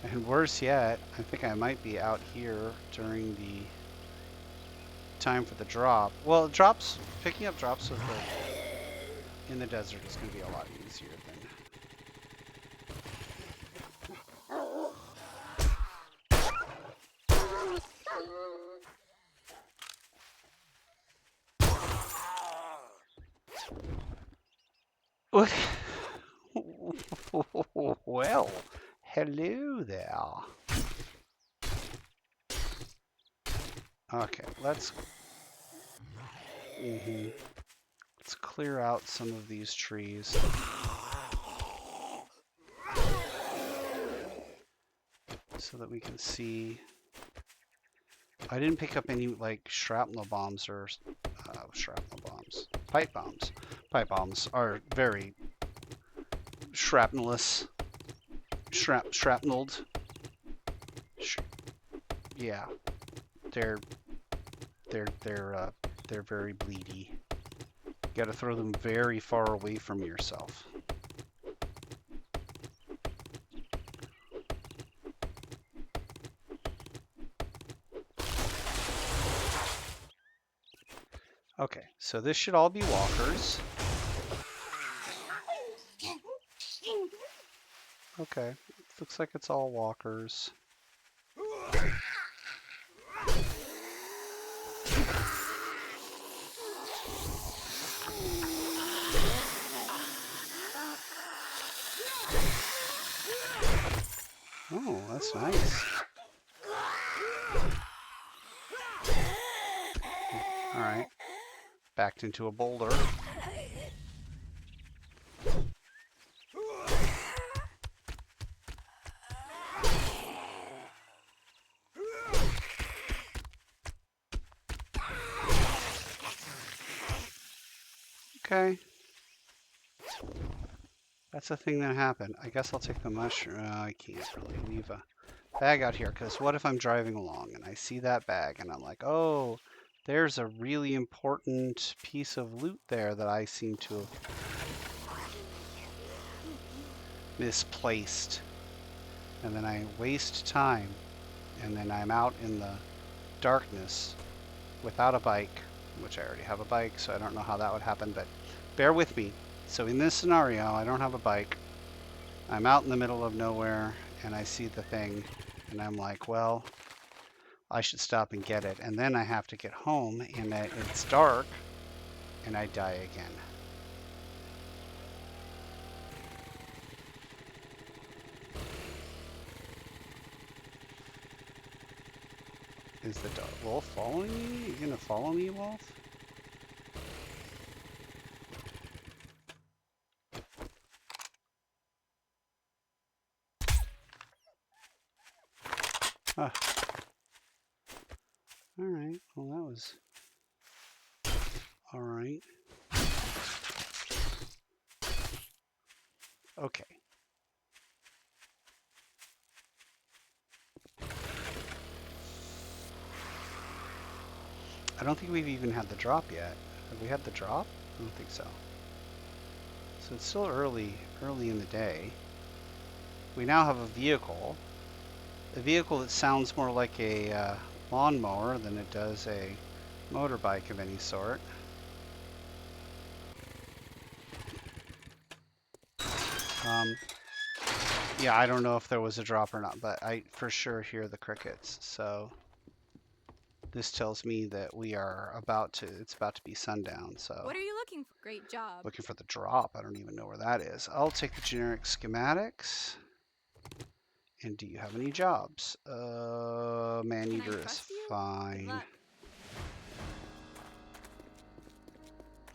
And worse yet, I think I might be out here during the time for the drop. Well, drops, picking up drops with in the desert is going to be a lot easier than. Well, hello there. Okay, let's clear out some of these trees. So that we can see. I didn't pick up any like shrapnel bombs or shrapnel bombs. Pipe bombs. Pipe bombs are very shrapnellous. Shrapnelled. Yeah, they're very bleedy. You got to throw them very far away from yourself. Okay, so this should all be walkers. Okay, looks like it's all walkers. Oh, that's nice. All right, backed into a boulder. Okay. That's a thing that happened. I guess I'll take the mushroom. I can't really leave a bag out here, because what if I'm driving along and I see that bag and I'm like, oh, there's a really important piece of loot there that I seem to have misplaced. And then I waste time, and then I'm out in the darkness without a bike, which I already have a bike, so I don't know how that would happen, but bear with me. So in this scenario, I don't have a bike. I'm out in the middle of nowhere, and I see the thing, and I'm like, well, I should stop and get it. And then I have to get home, and it's dark, and I die again. Is the wolf following me? You gonna follow me, wolf? Ah. All right. Well, that was all right. Okay. I don't think we've even had the drop yet. Have we had the drop? I don't think so. So it's still early in the day. We now have a vehicle that sounds more like a lawnmower than it does a motorbike of any sort. Yeah, I don't know if there was a drop or not, but I for sure hear the crickets. So this tells me that it's about to be sundown. So what are you looking for? Great job. looking for the drop. I don't even know where that is. I'll take the generic schematics. And do you have any jobs? Man-eater is fine.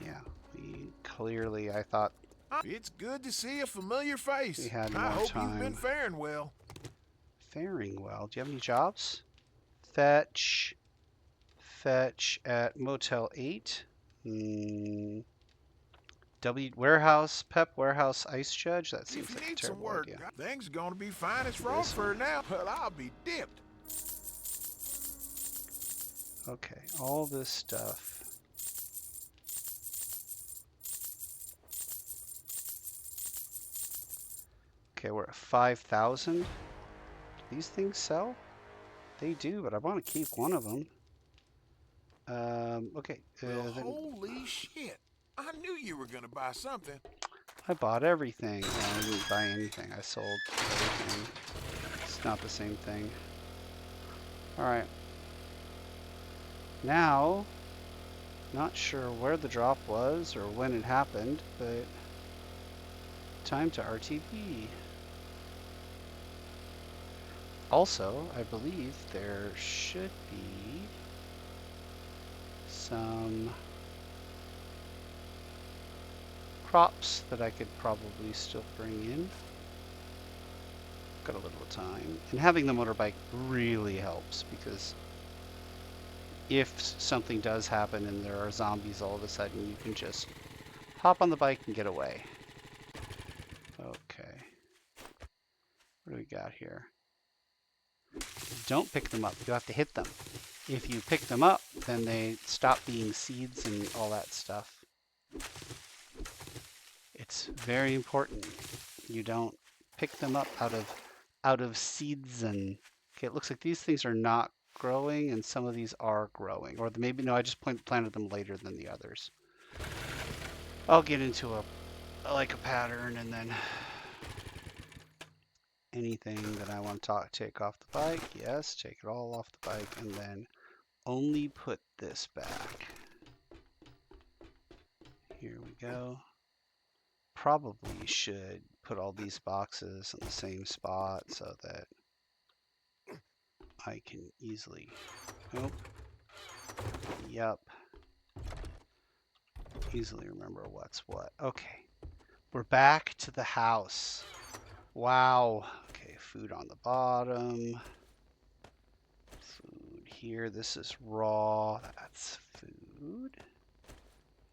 Yeah, clearly I thought it's good to see a familiar face. We had more I hope time. you've been faring well. Faring well. Do you have any jobs? Fetch at Motel 8. Pep Warehouse Ice Judge. That seems like a terrible idea. Things are going to be fine as Frankfurt now. Well, I'll be dipped. Okay, all this stuff. Okay, we're at 5,000. These things sell? They do, but I want to keep one of them. Okay. Well, holy shit. I knew you were going to buy something. I bought everything. No, I didn't buy anything. I sold everything. It's not the same thing. Alright. Now, not sure where the drop was or when it happened, but time to RTV. Also, I believe there should be some crops that I could probably still bring in. Got a little time. And having the motorbike really helps, because if something does happen and there are zombies all of a sudden, you can just hop on the bike and get away. Okay. What do we got here? Don't pick them up. You have to hit them. If you pick them up, then they stop being seeds and all that stuff. It's very important. You don't pick them up out of seeds. And okay, it looks like these things are not growing, and some of these are growing. Or maybe no, I just planted them later than the others. I'll get into a pattern, and then anything that I want to take off the bike, yes, take it all off the bike, and then only put this back. Here we go. Probably should put all these boxes in the same spot so that I can easily, easily remember what's what. Okay, we're back to the house. Wow. Okay, food on the bottom. Food here. This is raw. That's food.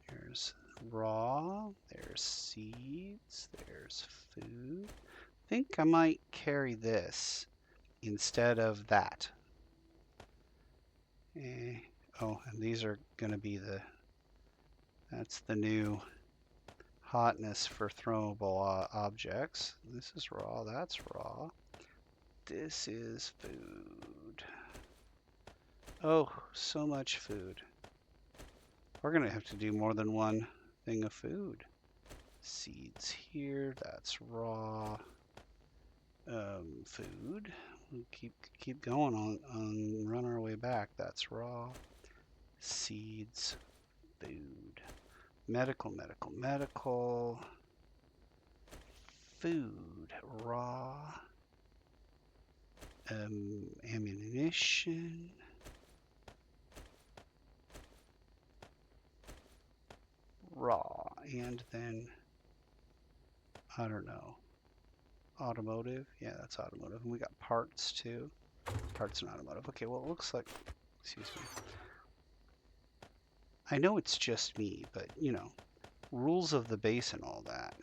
Here's raw. There's seeds. There's food. I think I might carry this instead of that. Oh, and these are going to be that's the new hotness for throwable objects. This is raw, that's raw. This is food. Oh, so much food. We're going to have to do more than one thing of food. Seeds here, that's raw. Food. We'll keep going on run our way back. That's raw. Seeds, food. Medical. Food, raw. Ammunition. Raw. And then, I don't know. Automotive. Yeah, that's automotive. And we got parts too. Parts and automotive. Okay, well, it looks like, excuse me. I know it's just me, but, you know, rules of the base and all that.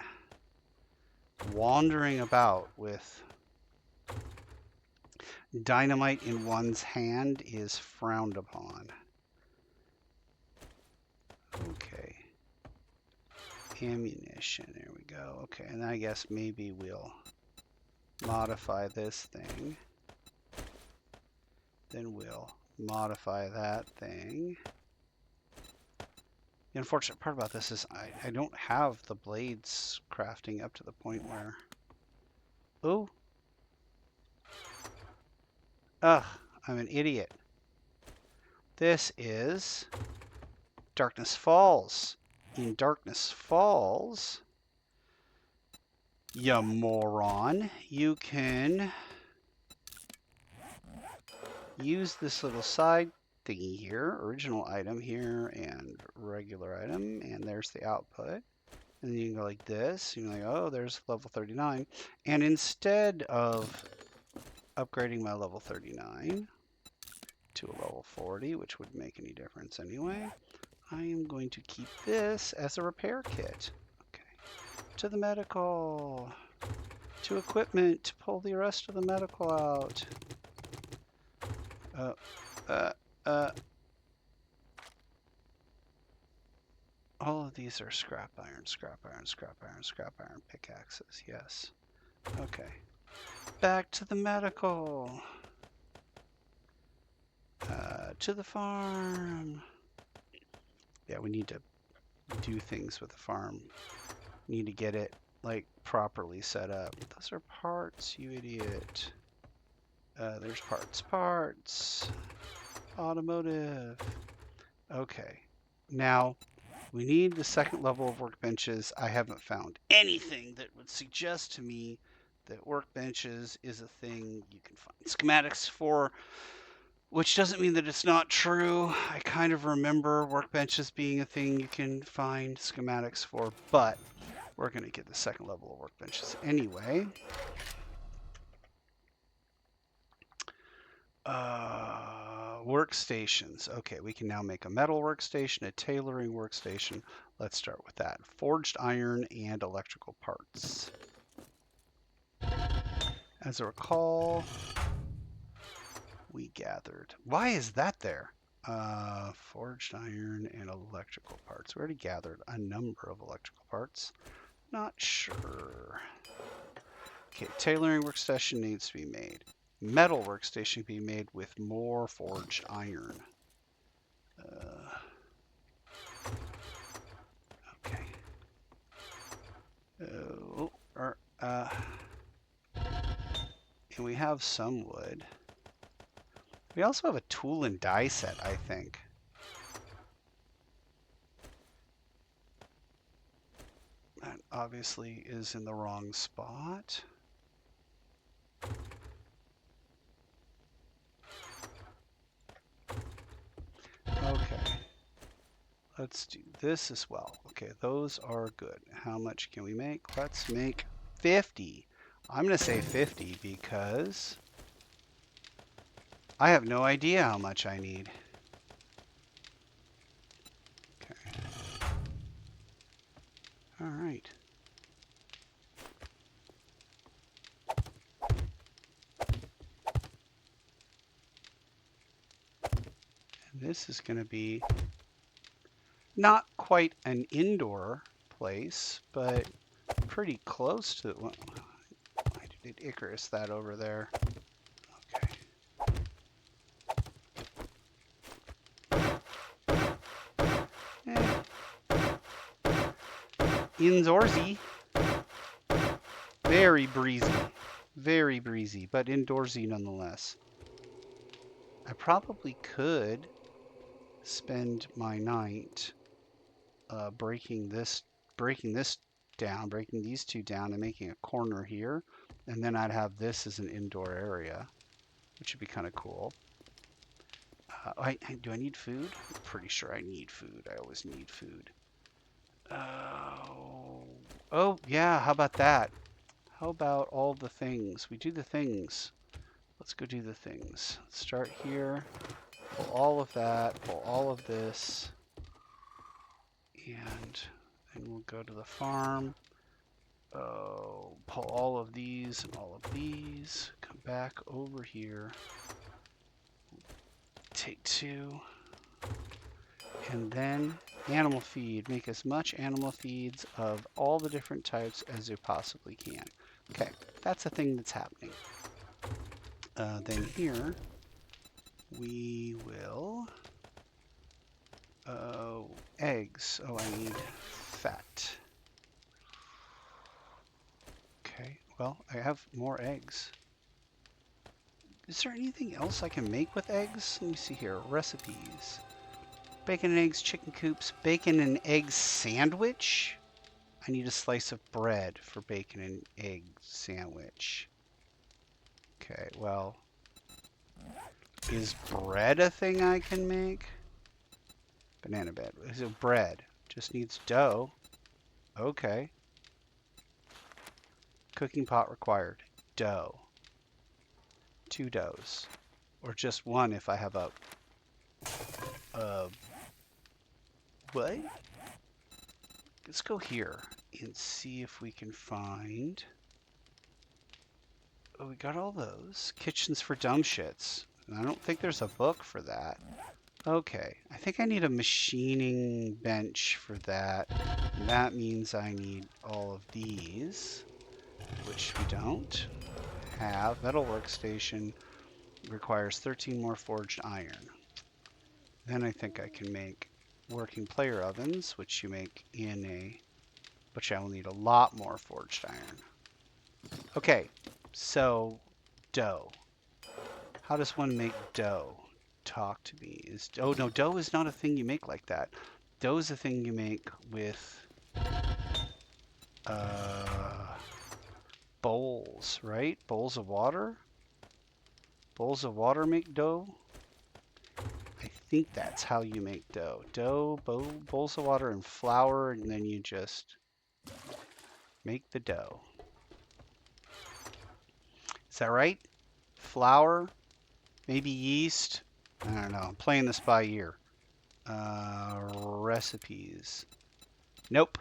Wandering about with dynamite in one's hand is frowned upon. Okay. Ammunition, there we go. Okay, and I guess maybe we'll modify this thing. Then we'll modify that thing. The unfortunate part about this is I don't have the blades crafting up to the point where... Oh! Ugh, I'm an idiot. This is Darkness Falls. In Darkness Falls, you moron, you can use this little side thingy here, original item here, and regular item, and there's the output. And then you can go like this, and you're like, oh, there's level 39. And instead of upgrading my level 39 to a level 40, which wouldn't make any difference anyway, I am going to keep this as a repair kit. Okay. To the medical. To equipment to pull the rest of the medical out. All of these are scrap iron pickaxes. Yes. Okay. Back to the medical. To the farm. Yeah, we need to do things with the farm. We need to get it, like, properly set up. Those are parts, you idiot. There's parts. Automotive. Okay. Now, we need the second level of workbenches. I haven't found anything that would suggest to me that workbenches is a thing you can find schematics for, which doesn't mean that it's not true. I kind of remember workbenches being a thing you can find schematics for, but we're going to get the second level of workbenches anyway. Workstations. Okay, we can now make a metal workstation, a tailoring workstation. Let's start with that. Forged iron and electrical parts. As I recall, we gathered. Why is that there? Forged iron and electrical parts. We already gathered a number of electrical parts. Not sure. Okay, tailoring workstation needs to be made. Metal workstation can be made with more forged iron. Okay. And we have some wood. We also have a tool and die set, I think. That obviously is in the wrong spot. Okay. Let's do this as well. Okay, those are good. How much can we make? Let's make 50. I'm going to say 50 because I have no idea how much I need. Okay. this is going to be not quite an indoor place, but pretty close to it. Well, I did Icarus that over there. Okay. Indoorsy. Very breezy. Very breezy, but indoorsy nonetheless. I probably could spend my night breaking these two down and making a corner here, and then I'd have this as an indoor area, which would be kind of cool. Do I need food? I'm pretty sure I need food. I always need food. Oh yeah, how about that? How about all the things? We do the things. Let's go do the things. Start here. Pull all of that. Pull all of this. And then we'll go to the farm. Oh, pull all of these and all of these. Come back over here. Take 2. And then animal feed. Make as much animal feeds of all the different types as you possibly can. Okay, that's a thing that's happening. Then here we will... eggs. Oh, I need fat. Okay, well, I have more eggs. Is there anything else I can make with eggs? Let me see here. Recipes. Bacon and eggs, chicken coops, bacon and egg sandwich? I need a slice of bread for bacon and egg sandwich. Okay, well, is bread a thing I can make? Banana bread. So bread. Just needs dough. Okay. Cooking pot required. Dough. 2 doughs. Or just one if I have a... what? Let's go here and see if we can find... Oh, we got all those. Kitchens for dumb shits. And I don't think there's a book for that. Okay, I think I need a machining bench for that. And that means I need all of these, which we don't have. Metal workstation requires 13 more forged iron. Then I think I can make working player ovens, which you make in a... which I will need a lot more forged iron. Okay, so dough. How does one make dough? Talk to me. Oh no, dough is not a thing you make like that. Dough is a thing you make with bowls, right? Bowls of water? Bowls of water make dough? I think that's how you make dough. Dough, bowls of water and flour, and then you just make the dough. Is that right? Flour, maybe yeast. I don't know. I'm playing this by ear. Recipes. Nope.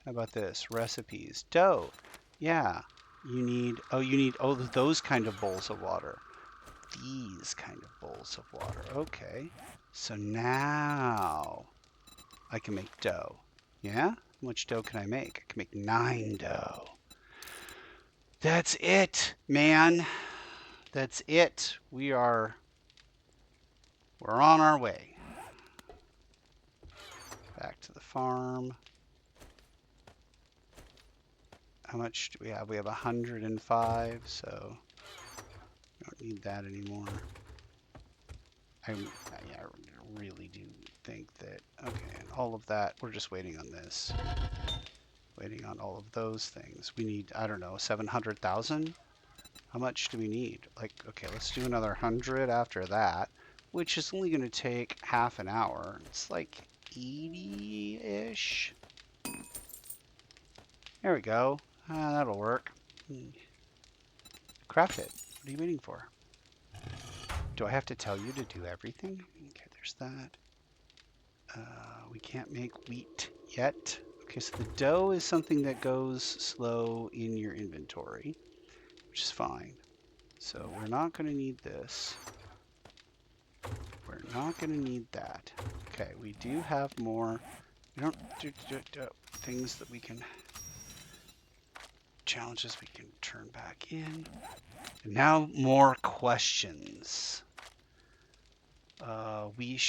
How about this? Recipes. Dough. Yeah. You need those kind of bowls of water. These kind of bowls of water. Okay. So now I can make dough. Yeah? How much dough can I make? I can make 9 dough. That's it, man. That's it. We're on our way. Back to the farm. How much do we have? We have 105, so we don't need that anymore. I really do think that... Okay, and all of that, we're just waiting on this. Waiting on all of those things. We need, I don't know, 700,000? How much do we need? Like, okay, let's do another 100 after that, which is only going to take half an hour. It's like 80-ish. There we go. That'll work. Craft it. What are you waiting for? Do I have to tell you to do everything? Okay, there's that. We can't make wheat yet. Okay, so the dough is something that goes slow in your inventory, which is fine. So we're not going to need this. We're not going to need that. Okay, we do have more. We don't do things that we can. Challenges we can turn back in. And now more questions. We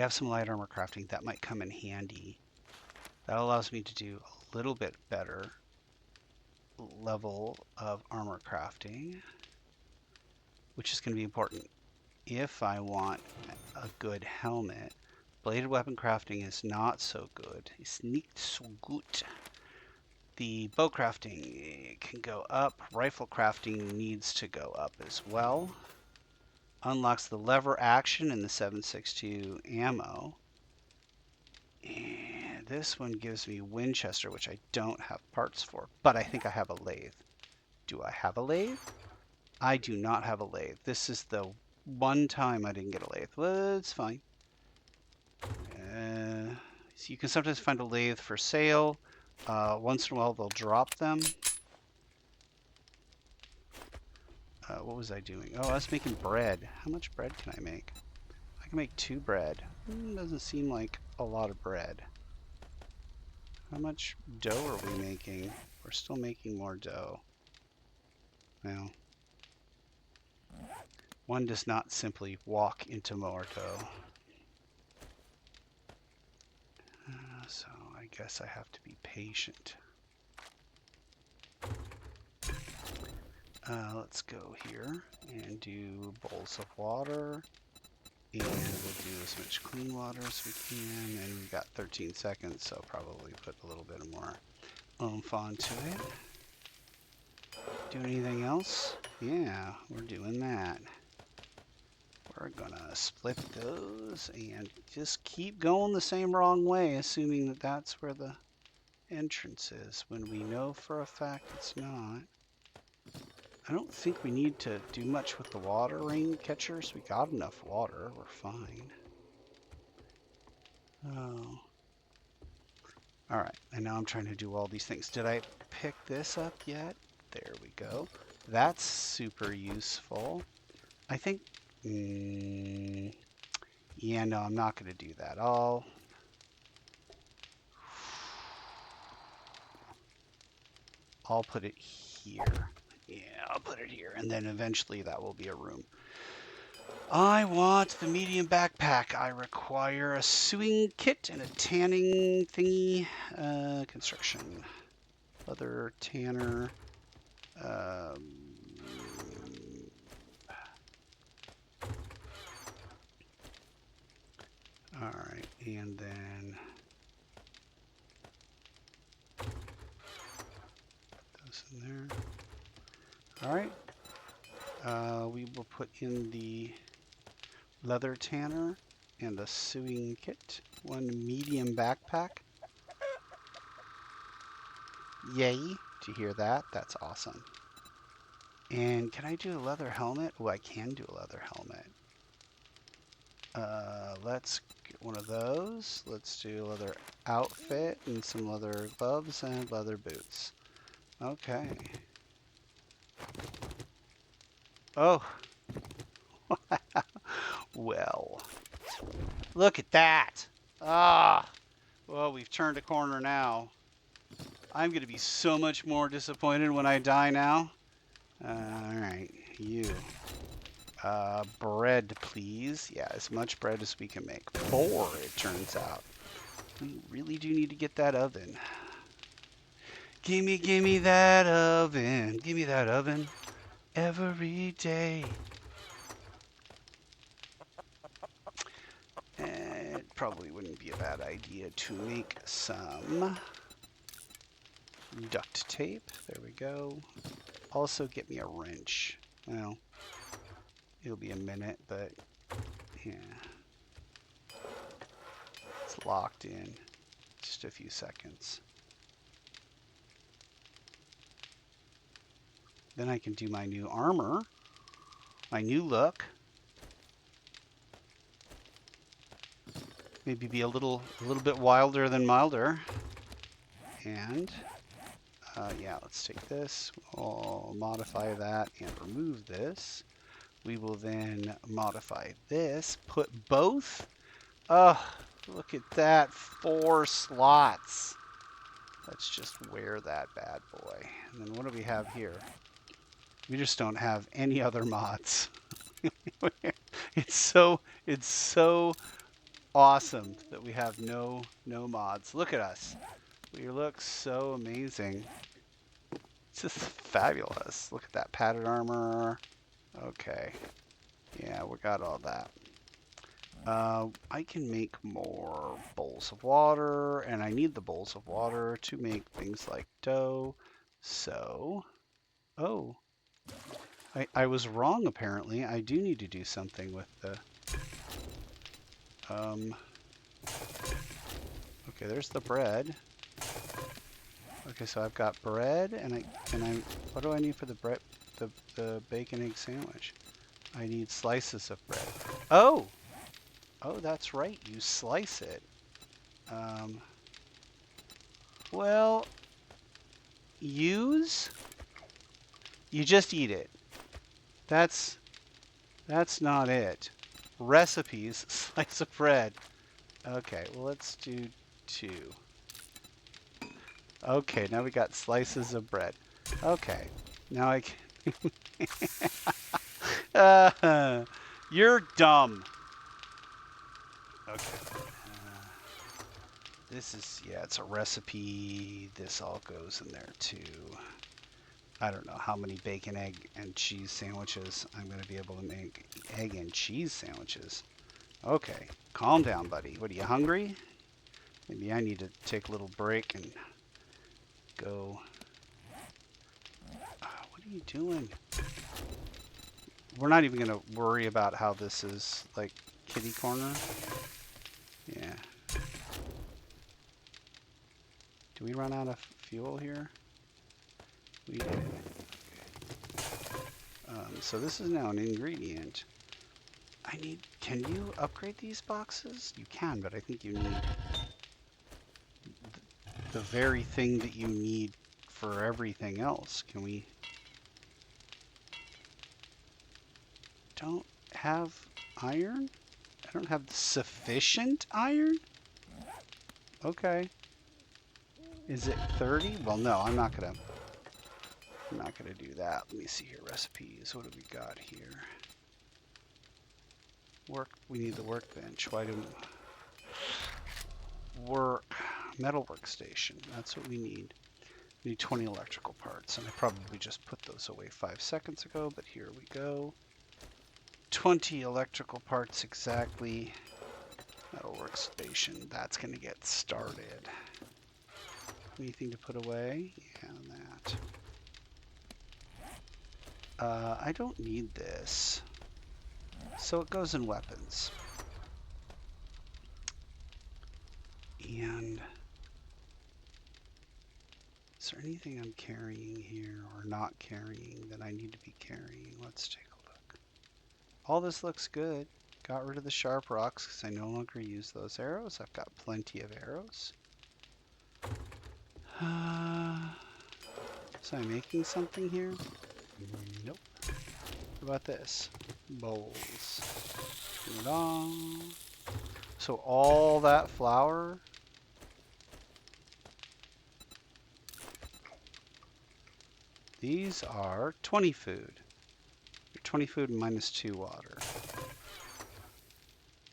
have some light armor crafting that might come in handy. That allows me to do a little bit better level of armor crafting, which is going to be important if I want a good helmet. Bladed weapon crafting is not so good. It's not so good. The bow crafting can go up. Rifle crafting needs to go up as well. Unlocks the lever action in the 7.62 ammo. And this one gives me Winchester, which I don't have parts for, but I think I have a lathe. Do I have a lathe? I do not have a lathe. This is the one time I didn't get a lathe. Well, it's fine. So you can sometimes find a lathe for sale. Once in a while they'll drop them. What was I doing? Oh, I was making bread. How much bread can I make? I can make 2 bread. Doesn't seem like a lot of bread. How much dough are we making? We're still making more dough. Well, one does not simply walk into more dough. So I guess I have to be patient. Let's go here and do bowls of water. And we'll do as much clean water as we can. And we've got 13 seconds, so probably put a little bit more oomph onto it. Do anything else? Yeah, we're doing that. We're gonna split those and just keep going the same wrong way, assuming that that's where the entrance is, when we know for a fact it's not. I don't think we need to do much with the water rain catchers. We got enough water. We're fine. Oh. Alright, and now I'm trying to do all these things. Did I pick this up yet? There we go. That's super useful. I think... yeah, no, I'm not going to do that. I'll put it here. Yeah, I'll put it here, and then eventually that will be a room. I want the medium backpack. I require a sewing kit and a tanning thingy. Construction. Leather tanner. Alright, and then put those in there. Alright. We will put in the leather tanner and the sewing kit. 1 medium backpack. Yay. Did you hear that? That's awesome. And can I do a leather helmet? Oh, I can do a leather helmet. Let's get one of those. Let's do a leather outfit and some leather gloves and leather boots. Okay. Oh. Well. Look at that. Ah. Well, we've turned a corner now. I'm going to be so much more disappointed when I die now. Alright, you. Bread, please. Yeah, as much bread as we can make. 4, it turns out. We really do need to get that oven. Gimme that oven. Gimme that oven every day. It probably wouldn't be a bad idea to make some duct tape. There we go. Also get me a wrench. Well, it'll be a minute, but yeah. It's locked in. Just a few seconds. Then I can do my new armor. My new look. Maybe be a little bit wilder than milder. And yeah, let's take this. We'll modify that and remove this. We will then modify this, put both. Oh, look at that, 4 slots. Let's just wear that bad boy. And then what do we have here? We just don't have any other mods. It's so awesome that we have no mods. Look at us. We look so amazing. It's just fabulous. Look at that padded armor. Okay. Yeah, we got all that. I can make more bowls of water, and I need the bowls of water to make things like dough. So, oh, I was wrong apparently. I do need to do something with the, okay, there's the bread. Okay, so I've got bread, and what do I need for the bread, the bacon egg sandwich? I need slices of bread. Oh! Oh, that's right, you slice it. Well, you just eat it. That's not it. Recipes, slice of bread. Okay, well, let's do 2. Okay, now we got slices of bread. Okay, now I can... you're dumb. Okay. This is, yeah, it's a recipe. This all goes in there too. I don't know how many bacon, egg, and cheese sandwiches I'm going to be able to make. Egg and cheese sandwiches. Okay, calm down, buddy. What, are you hungry? Maybe I need to take a little break and go. What are you doing? We're not even going to worry about how this is like kitty corner. Yeah. Do we run out of fuel here? We did. Okay. So this is now an ingredient. Can you upgrade these boxes? You can, but I think you need the very thing that you need for everything else. Can we? Don't have iron? I don't have sufficient iron? Okay. Is it 30? Well, no, I'm not gonna do that. Let me see here. Recipes. What do we got here? We need the workbench. Why do metal workstation? That's what we need. We need 20 electrical parts, and I probably just put those away 5 seconds ago, but here we go. 20 electrical parts exactly. Metal workstation. That's going to get started. Anything to put away? Yeah, that. I don't need this. So it goes in weapons. And is there anything I'm carrying here or not carrying that I need to be carrying? Let's take a look. All this looks good. Got rid of the sharp rocks because I no longer use those arrows. I've got plenty of arrows. Was I making something here? Nope. What about this? Bowls. So all that flour. These are 20 food. 20 food minus 2 water.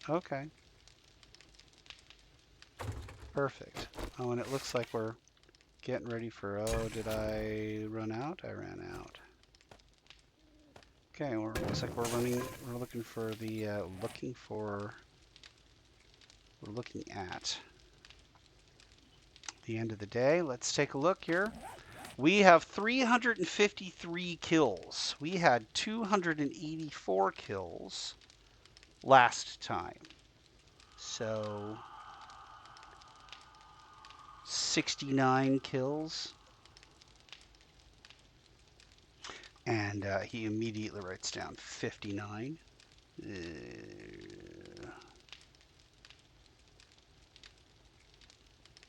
Okay. Perfect. Oh, and it looks like we're getting ready for, oh, did I run out? I ran out. Okay, looks like we're looking for the, we're looking at the end of the day. Let's take a look here. We have 353 kills. We had 284 kills last time. So 69 kills. And he immediately writes down 59.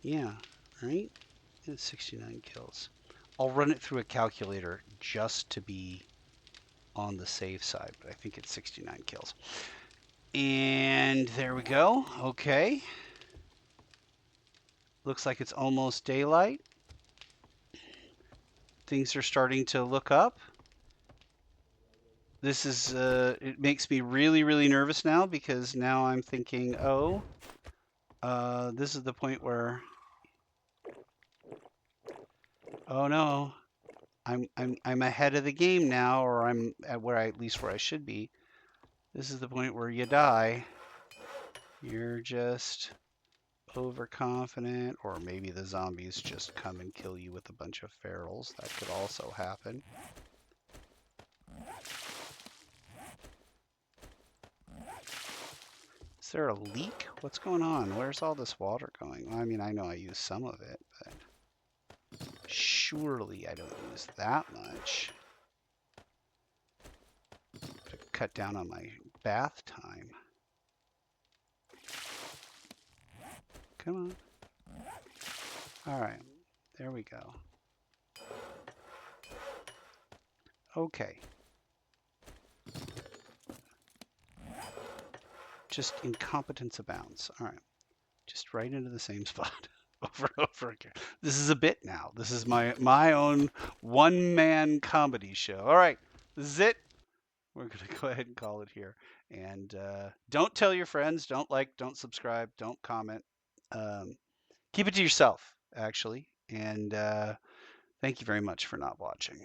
Yeah, right? It's 69 kills. I'll run it through a calculator just to be on the safe side, but I think it's 69 kills. And there we go. Okay. Looks like it's almost daylight. Things are starting to look up. This is, it makes me really, really nervous now because now I'm thinking, oh, this is the point where, oh no, I'm ahead of the game now, or I'm at least where I should be. This is the point where you die. You're just overconfident, or maybe the zombies just come and kill you with a bunch of ferals. That could also happen. Is there a leak? What's going on? Where's all this water going? Well, I mean, I know I use some of it, but surely I don't use that much. To cut down on my bath time. Come on. All right, there we go. Okay. Just incompetence abounds. All right. Just right into the same spot over and over again. This is a bit now. This is my own one-man comedy show. All right. This is it. We're going to go ahead and call it here. And don't tell your friends. Don't like, don't subscribe, don't comment. Keep it to yourself, actually. And thank you very much for not watching.